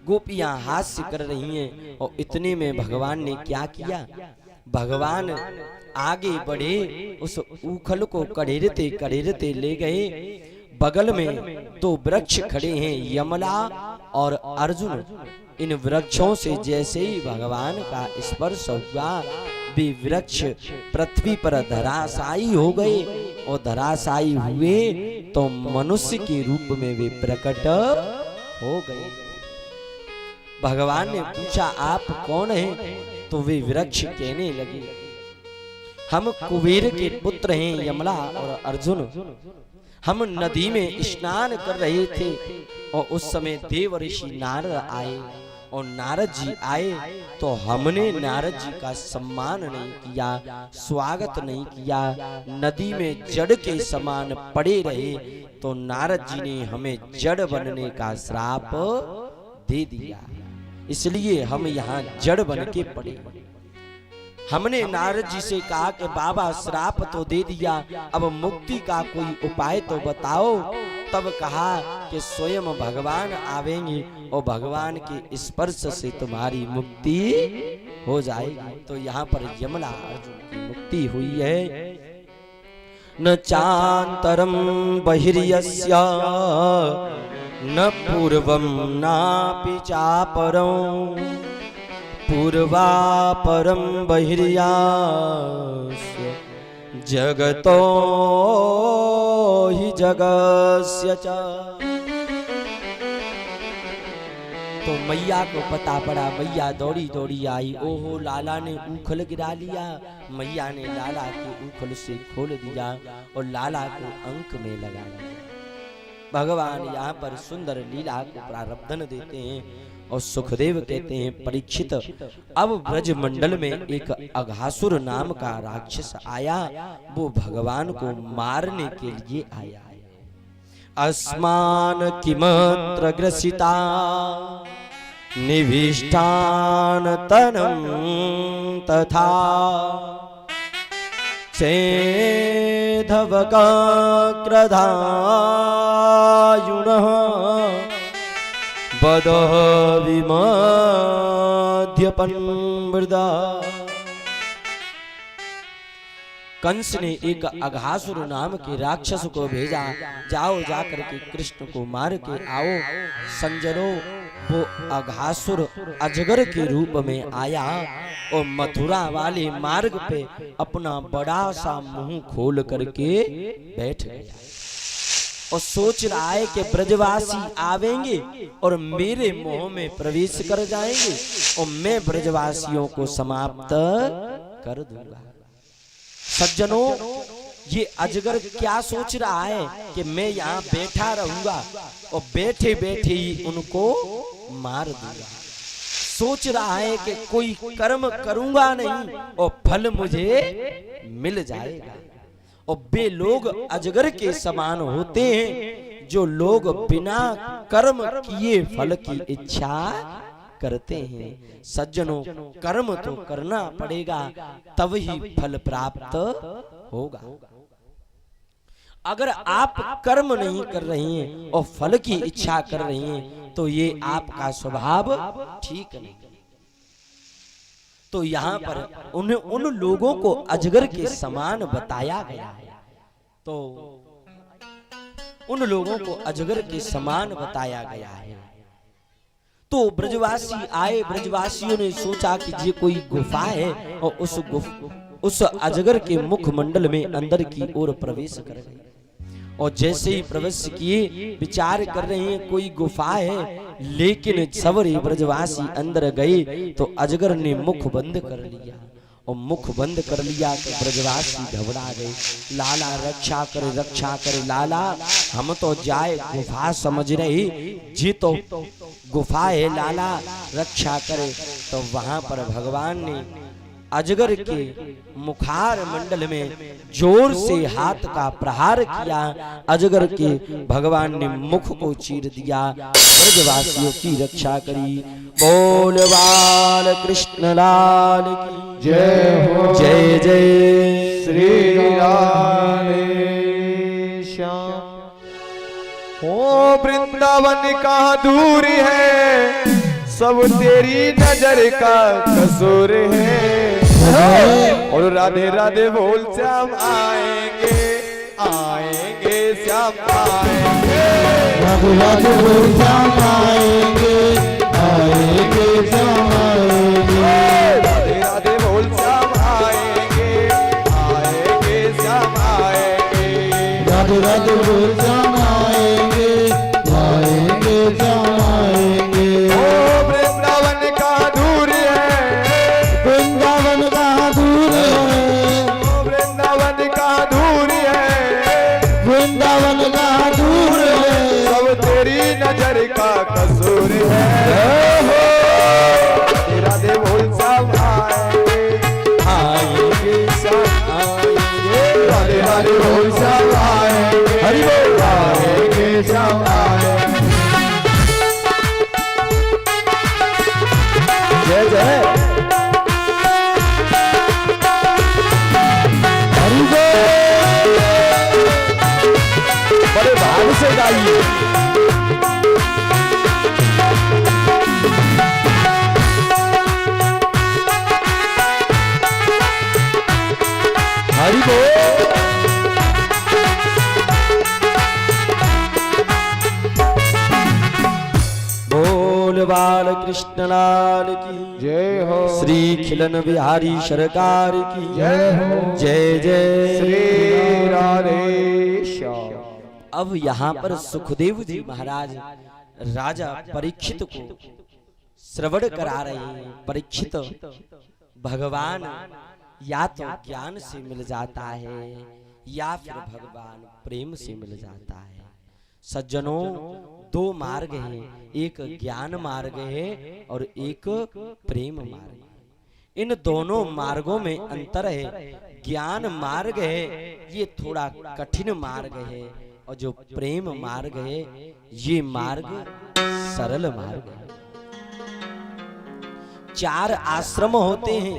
[SPEAKER 2] गोपियां हास्य कर रही हैं, और इतने में भगवान ने क्या किया, भगवान आगे बढ़े, उस उखल को कड़ेरते कड़ेरते ले गए। बगल में दो वृक्ष खड़े हैं, यमला और अर्जुन। इन वृक्षों से जैसे ही भगवान का स्पर्श हुआ, वे वृक्ष पृथ्वी पर धराशायी हो गए, और धराशायी हुए तो मनुष्य के रूप में वे प्रकट हो गए। भगवान ने पूछा, आप कौन हैं? तो वे वृक्ष कहने लगे, हम कुबेर के पुत्र हैं यमला और अर्जुन। हम नदी में स्नान कर रहे थे, और उस समय देव ऋषि नारद आए, और नारद जी आए तो हमने नारद जी का सम्मान नहीं किया, स्वागत नहीं किया, नदी में जड़ के समान पड़े रहे, तो नारद जी ने हमें जड़ बनने का श्राप दे दिया, इसलिए हम यहाँ जड़ बन के पड़े। हमने नारद जी से कहा कि बाबा श्राप तो दे दिया, अब मुक्ति का कोई उपाय तो बताओ। तब कहा कि स्वयं भगवान आवेंगे और भगवान के स्पर्श से तुम्हारी मुक्ति हो जाएगी। तो यहाँ पर यमला अर्जुन की मुक्ति हुई है। न चांतरम बहिर्यस्य न पूर्वम नापि चापरम पूर्वापरम बहिर्यास्य जगतो हि जगस्य च। तो मैया को पता पड़ा, मैया दौड़ी दौड़ी आई, ओहो लाला ने उखल गिरा लिया। मैया ने लाला के उखल से खोल दिया और लाला को अंक में लगा दिया। भगवान यहाँ पर सुंदर लीला को प्रारब्धन देते हैं, और सुखदेव कहते हैं, परीक्षित अब ब्रज मंडल में एक अघासुर नाम का राक्षस आया, वो भगवान को मारने के लिए आया। अस्मान किमत्र ग्रसिता निविष्टान तनं तथा सेधवकाक्रधायुनः बदः विमध्यपन्मृदा। कंस ने एक अघासुर नाम के राक्षस को भेजा, जाओ जाकर के कृष्ण को मार के आओ। संजनो वो अघासुर अजगर के रूप में आया और मथुरा वाले मार्ग पे अपना बड़ा सा मुंह खोल करके बैठ गया और सोच रहा है कि ब्रजवासी आवेंगे और मेरे मुंह में प्रवेश कर जाएंगे और मैं ब्रजवासियों को समाप्त कर दूंगा। सज्जनों, ये अजगर क्या सोच रहा है कि मैं यहाँ बैठा रहूंगा और बैठे बैठे ही उनको मार दूंगा। सोच रहा है कि कोई कर्म करूंगा नहीं और फल मुझे मिल जाएगा। और वे लोग अजगर के समान होते हैं जो लोग बिना कर्म किए फल की इच्छा करते हैं। सज्जनों, कर्म तो करना पड़ेगा तब ही फल प्राप्त होगा। अगर आप कर्म नहीं कर रही हैं और फल की इच्छा कर रही हैं तो ये आपका स्वभाव ठीक नहीं। तो यहाँ पर उन लोगों को अजगर के समान बताया गया है। तो उन लोगों को अजगर के समान बताया गया है। तो ब्रजवासी आए, ब्रजवासियों ने सोचा कि ये कोई गुफा है और उस अजगर के मुखमंडल में अंदर की ओर प्रवेश कर गए। और जैसे ही प्रवेश किए विचार कर रहे हैं कोई गुफा है, लेकिन सवरे ब्रजवासी अंदर गए तो अजगर ने मुख बंद कर लिया। और मुख बंद कर लिया तो ब्रजवासी घबरा गए। लाला रक्षा करे लाला, हम तो जाए गुफा समझ रहे, जी तो गुफा है लाला, रक्षा करे। तो वहां पर भगवान ने अजगर के मुखार मंडल में जोर से हाथ का प्रहार किया। अजगर के भगवान ने मुख को चीर दिया, ब्रजवासियों की रक्षा करी। बोल बाल कृष्ण लाल की
[SPEAKER 1] जय हो।
[SPEAKER 2] जय जय
[SPEAKER 1] श्री राधे श्याम। हो वृंदावन का दूर है, सब तेरी नजर का कसूर है। और राधे राधे बोल श्याम आएंगे, आएंगे श्याम आएंगे।
[SPEAKER 3] राधे राधे बोल श्याम आएंगे, आएंगे श्याम आएंगे।
[SPEAKER 1] राधे राधे बोल श्याम आएंगे, आएंगे श्याम आएंगे।
[SPEAKER 3] राधे राधे बोल श्याम आएंगे, आएंगे श्याम आएंगे।
[SPEAKER 1] ओ वृंदावन का दूर है,
[SPEAKER 3] वृंदावन का दूर है,
[SPEAKER 1] वृंदावन का दूर है,
[SPEAKER 3] वृंदावन का दूर है।
[SPEAKER 1] सब तेरी नजर का कसूर है। राधे बोल श्याम आएंगे,
[SPEAKER 2] आएंगे सब आएंगे।
[SPEAKER 1] राधे राधे बोल श्याम आएंगे, हरि बोल आएंगे श्याम आएंगे। जय जय
[SPEAKER 3] हरि बोल।
[SPEAKER 1] बड़े भाव से गाइए। हरि बोल।
[SPEAKER 2] बोल बाल कृष्ण लाल की
[SPEAKER 1] जय हो।
[SPEAKER 2] श्री खिलन बिहारी सरकार की
[SPEAKER 1] जय हो।
[SPEAKER 2] जय जय
[SPEAKER 1] श्री राधे श्याम।
[SPEAKER 2] अब यहाँ पर सुखदेव जी महाराज राजा परीक्षित को श्रवण करा रहे हैं। परीक्षित, भगवान या तो ज्ञान से मिल जाता है या फिर भगवान प्रेम से मिल जाता है। सज्जनों, दो मार्ग हैं, एक ज्ञान मार्ग है और एक प्रेम मार्ग है। इन दोनों मार्गों में अंतर है। ज्ञान मार्ग है ये थोड़ा कठिन मार्ग है और जो प्रेम मार्ग है ये मार्ग सरल मार्ग है। 4 आश्रम होते हैं,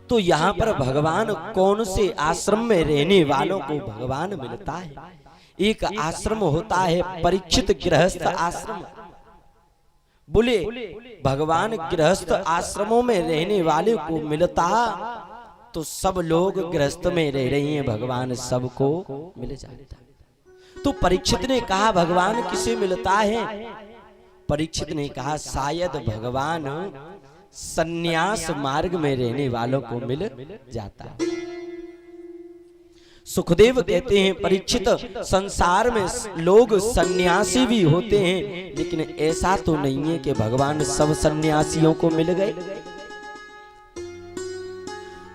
[SPEAKER 2] तो यहाँ पर भगवान कौन से आश्रम में रहने वालों को भगवान मिलता है? एक आश्रम होता है परीक्षित गृहस्थ आश्रम। बोले भगवान गृहस्थ आश्रमों में रहने वाले को मिलता तो सब लोग गृहस्थ में रह रही हैं, भगवान सबको मिल जाता। तो परीक्षित ने कहा भगवान किसे मिलता है? परीक्षित ने कहा शायद भगवान सन्यास मार्ग में रहने वालों को मिल जाता है। सुखदेव कहते हैं परीक्षित, संसार में लोग सन्यासी भी होते हैं, लेकिन ऐसा तो नहीं है कि भगवान सब सन्यासियों को मिल गए।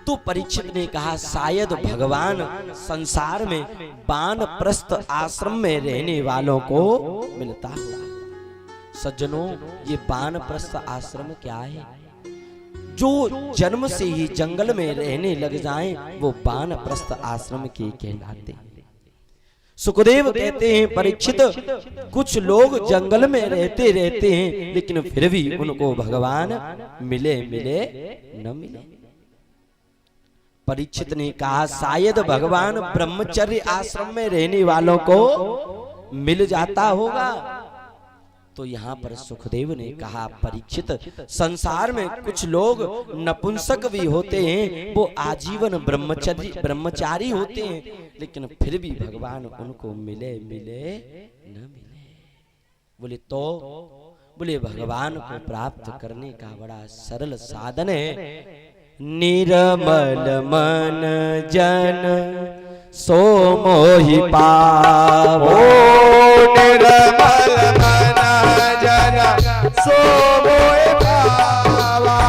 [SPEAKER 2] तो परीक्षित ने कहा शायद भगवान संसार में वानप्रस्थ आश्रम में रहने वालों को मिलता है। सज्जनों, ये वानप्रस्थ आश्रम क्या है? जो जन्म से ही जंगल में रहने लग जाएं, वो वानप्रस्थ आश्रम के कहलाते हैं। सुखदेव कहते हैं परीक्षित, कुछ लोग जंगल में रहते रहते हैं, लेकिन फिर भी उनको भगवान मिले न मिले। परीक्षित ने कहा शायद भगवान ब्रह्मचर्य आश्रम में रहने वालों को मिल जाता होगा। तो यहाँ पर सुखदेव ने कहा परीक्षित, संसार में कुछ लोग नपुंसक भी होते हैं, वो आजीवन ब्रह्मचारी होते हैं, लेकिन फिर भी भगवान उनको मिले न मिले। बोले भगवान को प्राप्त करने का बड़ा सरल साधन है। निर्मल मन जन सो मोहि पावो,
[SPEAKER 1] निर्मल मन जन सो मोहि पावा,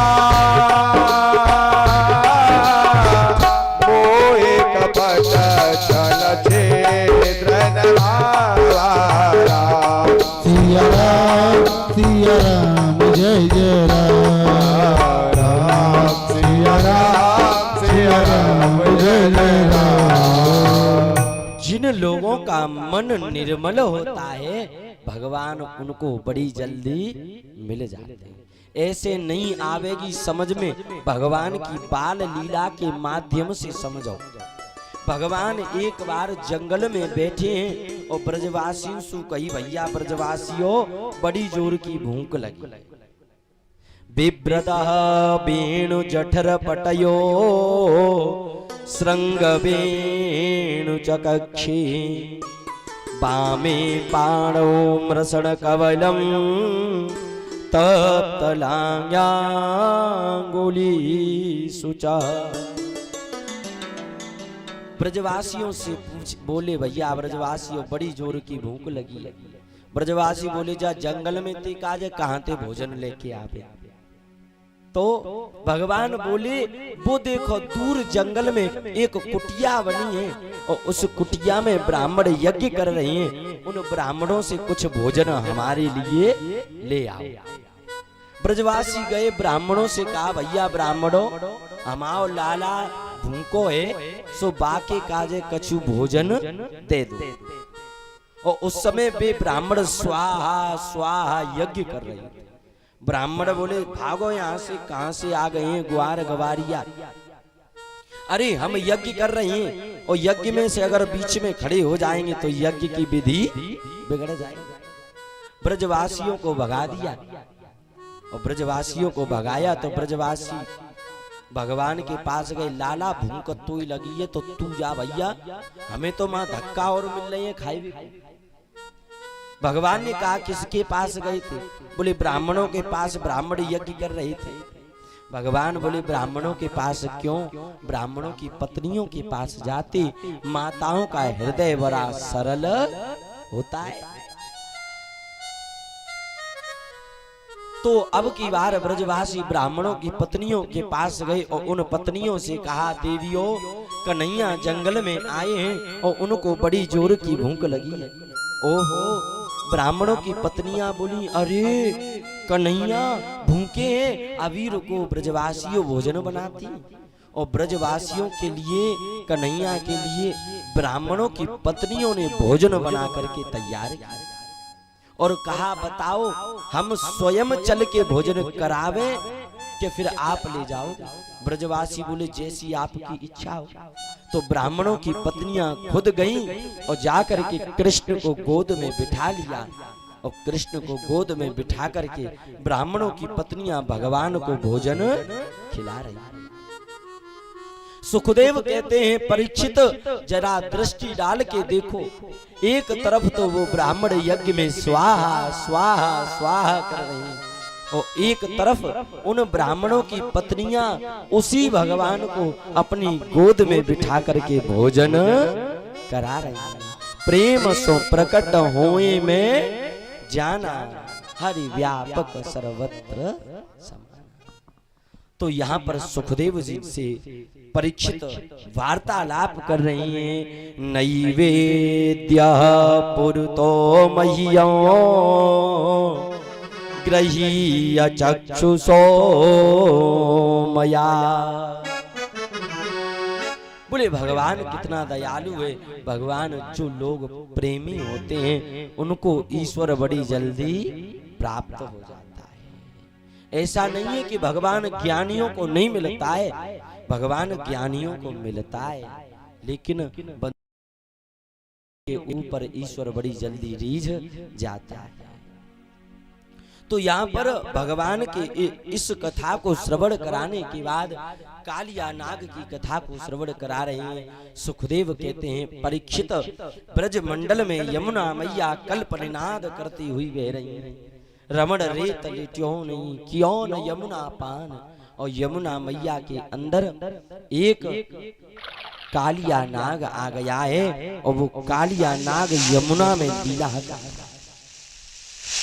[SPEAKER 1] मोहि कपट छल छेद्र न भावा।
[SPEAKER 3] सिया राम जय जय राम, सिया राम जय जय राम।
[SPEAKER 2] जिन लोगों का मन निर्मल होता है, भगवान उनको बड़ी जल्दी मिल जाते हैं। ऐसे नहीं आवेगी समझ में, भगवान की बाल लीला के माध्यम से समझो। भगवान एक बार जंगल में बैठे हैं और ब्रजवासियों से कही, भैया ब्रजवासियों बड़ी जोर की भूख लगी। बिभ्रतः वेणु जठर पटयो श्रृंग वेणु चकक्षी, वामे पाणौ मृषण कवलम तप्तलांग्याङ्गुली सुचा। ब्रजवासियों से बोले भैया ब्रजवासियों बड़ी जोर की भूख लगी है। ब्रजवासी बोले जा जंगल में ते काजे कहाँ ते भोजन लेके आवे। तो भगवान बोले वो देखो दूर जंगल में एक कुटिया बनी है और उस कुटिया में ब्राह्मण यज्ञ कर रहे हैं, उन ब्राह्मणों से कुछ भोजन हमारे लिए ले आओ। ब्रजवासी गए, ब्राह्मणों से कहा भैया ब्राह्मणों हमाओ लाला भूखो है, सो बाके काजे कछु भोजन दे दो। और उस समय वे ब्राह्मण स्वाहा स्वाहा यज्ञ कर रहे थे। ब्राह्मण बोले भागो यहाँ से, कहां से आ गए हैं ग्वार गवारिया। अरे हम यज्ञ कर रहे हैं और यज्ञ में से अगर बीच में खड़े हो जाएंगे तो यज्ञ की विधि बिगड़ जाएगी। ब्रजवासियों को भगा दिया और ब्रजवासियों को भगाया तो ब्रजवासी भगवान के पास गए, लाला भूख तो ही लगी है तो तू जा भैया, हमें तो मां धक्का और मिल रही है खाई भी। भगवान ने कहा किसके पास गए थे? बोले ब्राह्मणों के पास, ब्राह्मण यज्ञ कर रहे थे। भगवान बोले ब्राह्मणों के पास क्यों? ब्राह्मणों की पत्नियों के पास जाते, माताओं का हृदय बड़ा सरल होता है। तो अब की बार ब्रजवासी ब्राह्मणों की पत्नियों के पास गए और उन पत्नियों से कहा देवियों कन्हैया जंगल में आए हैं और उनको बड़ी जोर की भूख लगी है। ओहो, ब्राह्मणों की पत्नियां बोली अरे कन्हैया भूखे हैं, अभी रुको, ब्रजवासियों भोजन बनाती। और ब्रजवासियों के लिए, कन्हैया के लिए ब्राह्मणों की पत्नियों ने भोजन बना करके तैयार किया और कहा बताओ हम स्वयं चल के भोजन करावे कि फिर आप ले जाओगे? ब्रजवासी बोले जैसी आपकी इच्छा हो। तो ब्राह्मणों की पत्नियां खुद गईं और जाकर के कृष्ण को गोद में बिठा लिया, और कृष्ण को गोद में बिठा करके ब्राह्मणों की पत्नियां भगवान को भोजन खिला रही हैं। सुखदेव कहते हैं परीक्षित जरा दृष्टि डाल के देखो, एक तरफ तो वो ब्राह्मण यज्ञ में स्वाहा स्वाहा स्वाहा कर रहे हैं, और एक तरफ उन ब्राह्मणों की पत्नियां उसी भगवान को अपनी गोद में बिठा करके भोजन करा रही हैं। प्रेम सो प्रकट होए में जाना, हरि व्यापक सर्वत्र समान। तो यहाँ पर सुखदेव जी से परीक्षित वार्तालाप कर रही हैं। नैवेद्य पुरतो मह्यो गृहीय चक्षुषो मया। बोले भगवान कितना दयालु है। भगवान जो लोग प्रेमी होते हैं उनको ईश्वर बड़ी जल्दी प्राप्त हो जाता है। ऐसा नहीं है कि भगवान ज्ञानियों को नहीं मिलता है, भगवान ज्ञानियों को मिलता है, लेकिन बंदे के ऊपर ईश्वर बड़ी जल्दी रीझ जाता है। तो यहाँ पर भगवान के इस कथा को श्रवण कराने के बाद कालिया नाग की कथा को श्रवण करा रहे हैं। सुखदेव कहते हैं परीक्षित ब्रज मंडल में यमुना मैया कल्प निनाद करती हुई बह रही हैं। रमण रेत लेट्यो नहीं क्यों न यमुना पान। और यमुना मैया के अंदर एक कालिया नाग आ गया है, और वो कालिया नाग यमुना में लीला है।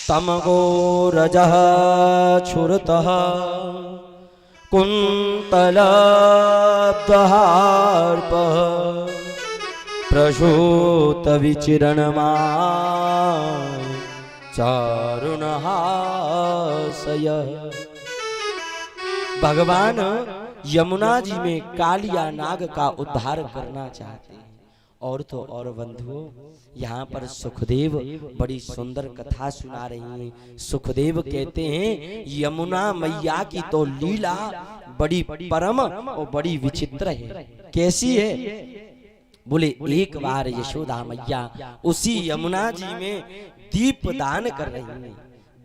[SPEAKER 2] तमगो रजः छुरतः कुंतलद्हार्पः प्रसूत विचिरणमाय चारुणहासय। भगवान यमुना जी में कालिया नाग का उद्धार करना चाहते हैं। और तो और बंधुओं, यहाँ पर सुखदेव बड़ी सुंदर कथा सुना रही हैं। सुखदेव कहते हैं यमुना मैया की तो लीला बड़ी परम और बड़ी विचित्र है। कैसी है? बोले एक बार यशोदा मैया उसी यमुना जी में दीप दान कर रही हैं,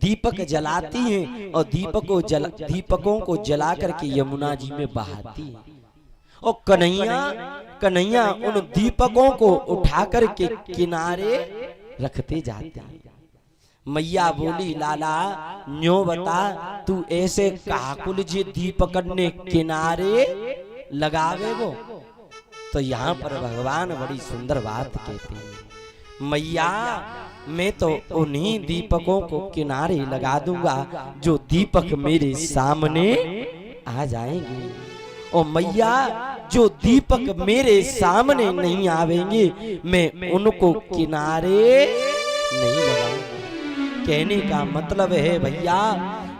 [SPEAKER 2] दीपक जलाती हैं, और दीपकों को जला करके यमुना जी में बहाती हैं। और कन्हैया उन दीपकों को उठा करके किनारे रखते जाते हैं। मैया बोली लाला न्यो बता तू ऐसे काकुल जी दीपक ने किनारे लगावे वो। तो यहाँ पर भगवान बड़ी सुंदर बात कहते हैं, मैया मैं तो उन्हीं दीपकों को किनारे लगा दूंगा जो दीपक मेरे सामने आ जाएंगे। और मैया जो दीपक मेरे सामने नहीं आवेंगे मैं उनको किनारे नहीं लगाऊंगा। कहने का मतलब है भैया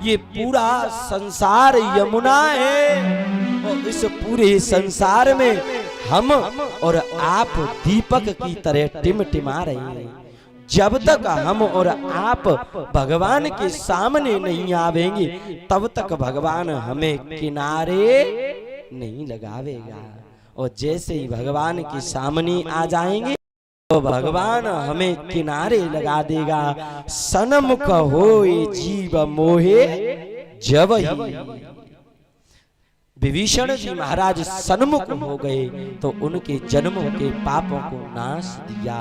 [SPEAKER 2] ये पूरा संसार यमुना है, और इस पूरे संसार में हम और आप दीपक की तरह टिमटिमा रहे हैं। जब तक हम और आप भगवान के सामने नहीं आवेंगे तब तक भगवान हमें किनारे नहीं लगावेगा। और जैसे ही भगवान के सामने आ जाएंगे तो भगवान हमें किनारे लगा देगा। सन्मुख होए जीव मोहे जब ही। विभीषण जी महाराज सन्मुख हो गए तो उनके जन्मों के पापों को नाश दिया।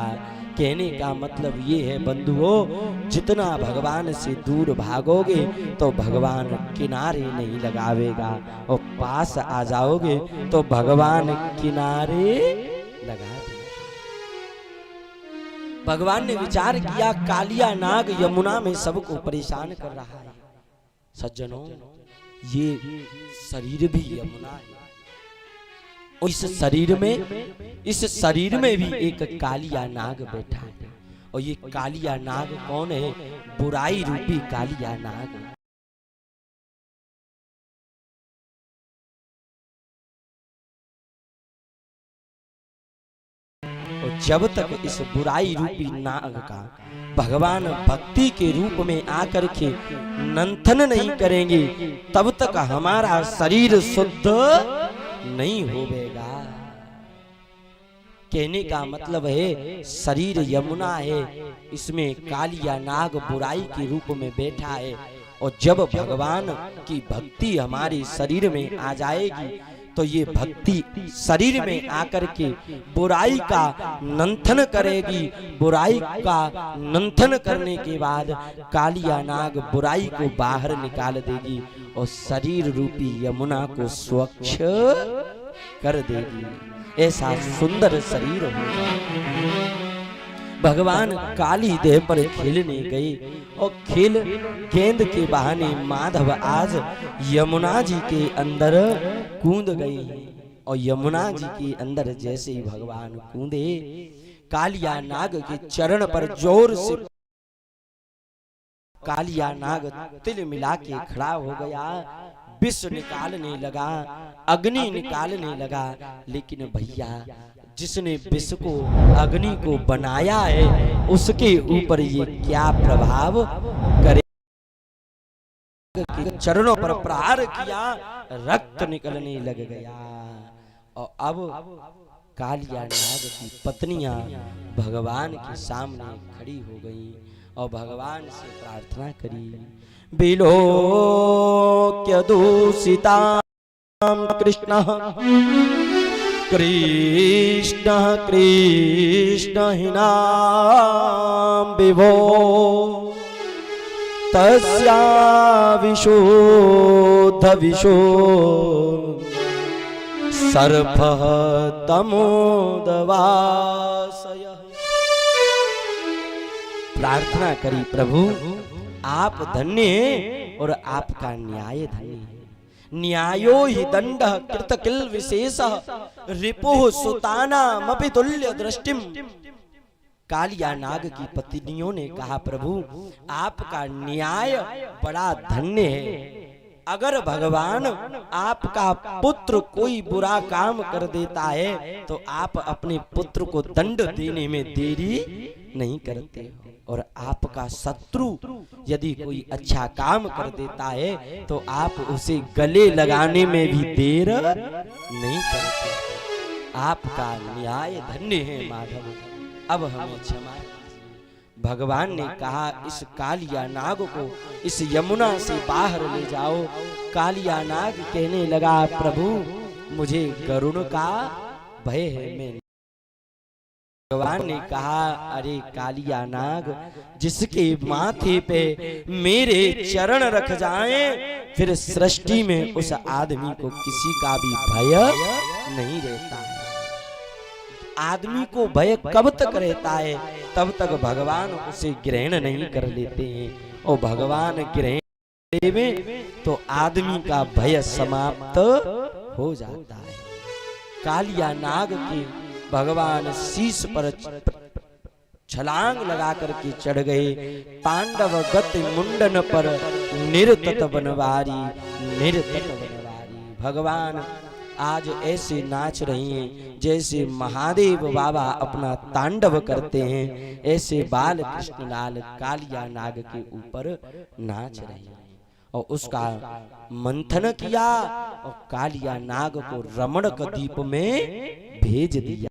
[SPEAKER 2] कहने का मतलब ये है बंधुओं, जितना भगवान से दूर भागोगे तो भगवान किनारे नहीं लगावेगा, और पास आ जाओगे तो भगवान किनारे लगा देगा। भगवान ने विचार किया कालिया नाग यमुना में सबको परेशान कर रहा है। सज्जनों ये शरीर भी यमुना है, और इस शरीर में भी एक कालिया नाग बैठा है। और ये कालिया नाग कौन है? बुराई रूपी कालिया नाग। और जब तक इस बुराई रूपी नाग का भगवान भक्ति के रूप में आकर के मंथन नहीं करेंगे, तब तक हमारा शरीर शुद्ध नहीं होवेगा। कहने का मतलब है शरीर यमुना है, इसमें कालिया नाग बुराई के रूप में बैठा है, और जब भगवान की भक्ति हमारे शरीर में आ जाएगी तो ये भक्ति शरीर में आकर के बुराई का मंथन करेगी। बुराई का मंथन करने के बाद कालिया नाग बुराई को बाहर निकाल देगी और शरीर रूपी यमुना को स्वच्छ कर देगी। ऐसा सुंदर शरीर होगा। भगवान काली देह पर खेलने गए और खेल गेंद के बहाने माधव आज यमुना जी के अंदर कूद गए, और यमुना जी के अंदर जैसे ही भगवान कूदे, कालिया नाग के चरण पर जोर से कालिया नाग तिल मिला के खड़ा हो गया, विष निकालने लगा, अग्नि निकालने लगा। लेकिन भैया, जिसने विष को अग्नि को बनाया है उसके ऊपर ये क्या प्रभाव करे। चरणों पर प्रहार किया, रक्त निकलने लग गया, और अब कालिया नाग की पत्नियां भगवान के सामने खड़ी हो गई और भगवान से प्रार्थना करी, बिलोक्य दूषितां कृष्ण कृष्ण कृष्ण हिनां विभो तस्या विशुद्ध विशो सर्पः तमोदवासयः। प्रार्थना करी, प्रभु आप धन्य हैं और आपका न्याय धन्य है। न्यायो हि दंड कृत किल विशेषः रिपुः सुतानामपि तुल्य दृष्टिम। कालिया नाग की पत्नियों ने कहा, प्रभु आपका न्याय बड़ा धन्य है। अगर भगवान आपका पुत्र कोई बुरा काम कर देता है तो आप अपने पुत्र को दंड देने में देरी नहीं करते हो, और आपका शत्रु यदि कोई अच्छा काम कर देता है तो आप उसे गले लगाने में भी देर नहीं करते। आपका न्याय धन्य है माधव, अब हमें क्षमा कीजिए। भगवान ने कहा, इस कालिया नाग को इस यमुना से बाहर ले जाओ। कालिया नाग कहने लगा, प्रभु मुझे गरुड़ का भय है, मैं। भगवान ने कहा, अरे कालिया नाग, जिसके माथे पे मेरे चरण रख जाएं, फिर सृष्टि में उस आदमी को किसी का भी भय नहीं रहता है। आदमी को भय कब तक रहता है? तब तक भगवान उसे ग्रहण नहीं कर लेते हैं, और भगवान ग्रहण देवे तो आदमी का भय समाप्त हो जाता है। कालिया नाग के भगवान शीश पर छलांग लगा करके चढ़ गए। तांडव गति मुंडन पर निरतत बनवारी, निरतत बनवारी। भगवान आज ऐसे नाच रही हैं जैसे महादेव बाबा अपना तांडव करते हैं, ऐसे बाल कृष्णलाल कालिया नाग के ऊपर नाच रहे हैं। और उसका मंथन किया और कालिया नाग को रमणक द्वीप में भेज दिया।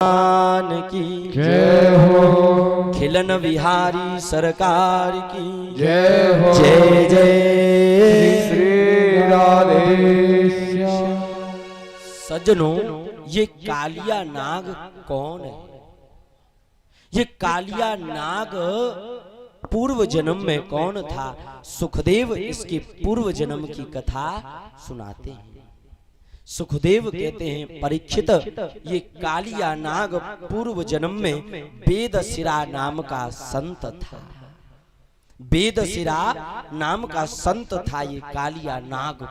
[SPEAKER 2] की
[SPEAKER 1] जय हो,
[SPEAKER 2] खिलन विहारी सरकार की
[SPEAKER 1] जय हो,
[SPEAKER 2] जय जय
[SPEAKER 1] श्री राधे।
[SPEAKER 2] सज्जनों, ये कालिया नाग कौन है? ये कालिया नाग पूर्व जन्म में कौन था? सुखदेव इसके पूर्व जन्म की कथा सुनाते हैं। सुखदेव कहते हैं, परीक्षित, ये कालिया नाग पूर्व जन्म में वेदशिरा नाम का संत था। वेदशिरा नाम का संत था ये कालिया नाग।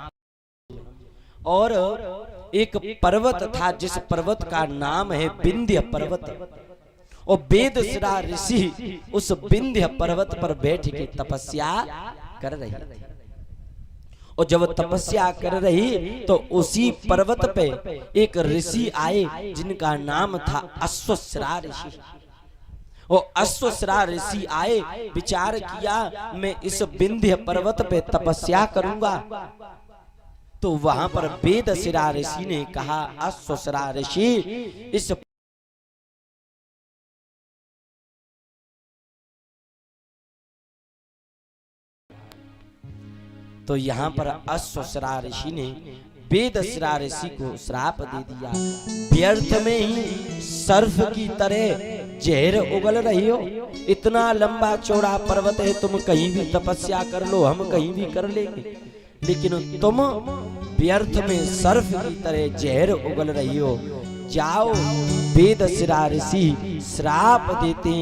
[SPEAKER 2] और एक पर्वत था जिस पर्वत का नाम है विंध्य पर्वत, और वेदशिरा ऋषि उस विंध्य पर्वत पर बैठ के तपस्या कर रहे थे। और जब तपस्या कर रही तो उसी पर्वत पे एक ऋषि आए जिनका नाम था अश्वश्रा ऋषि। और अश्वश्रा ऋषि आए, विचार किया मैं इस विंध्य पर्वत पे तपस्या करूंगा। तो वहां पर वेदशिरा ऋषि ने कहा, अश्वश्रा ऋषि इस तो यहाँ पर अश्वश्रा ऋषि ने वेदशिरा ऋषि को श्राप दे दिया, व्यर्थ में ही सर्फ की तरह जहर उगल रही हो। इतना लंबा चौड़ा पर्वत है, तुम कहीं भी तपस्या कर लो, हम कहीं भी कर लेंगे, लेकिन तुम व्यर्थ में सर्फ की तरह जहर उगल रही हो। जाओ, वेदशिरा ऋषि श्राप देते हैं।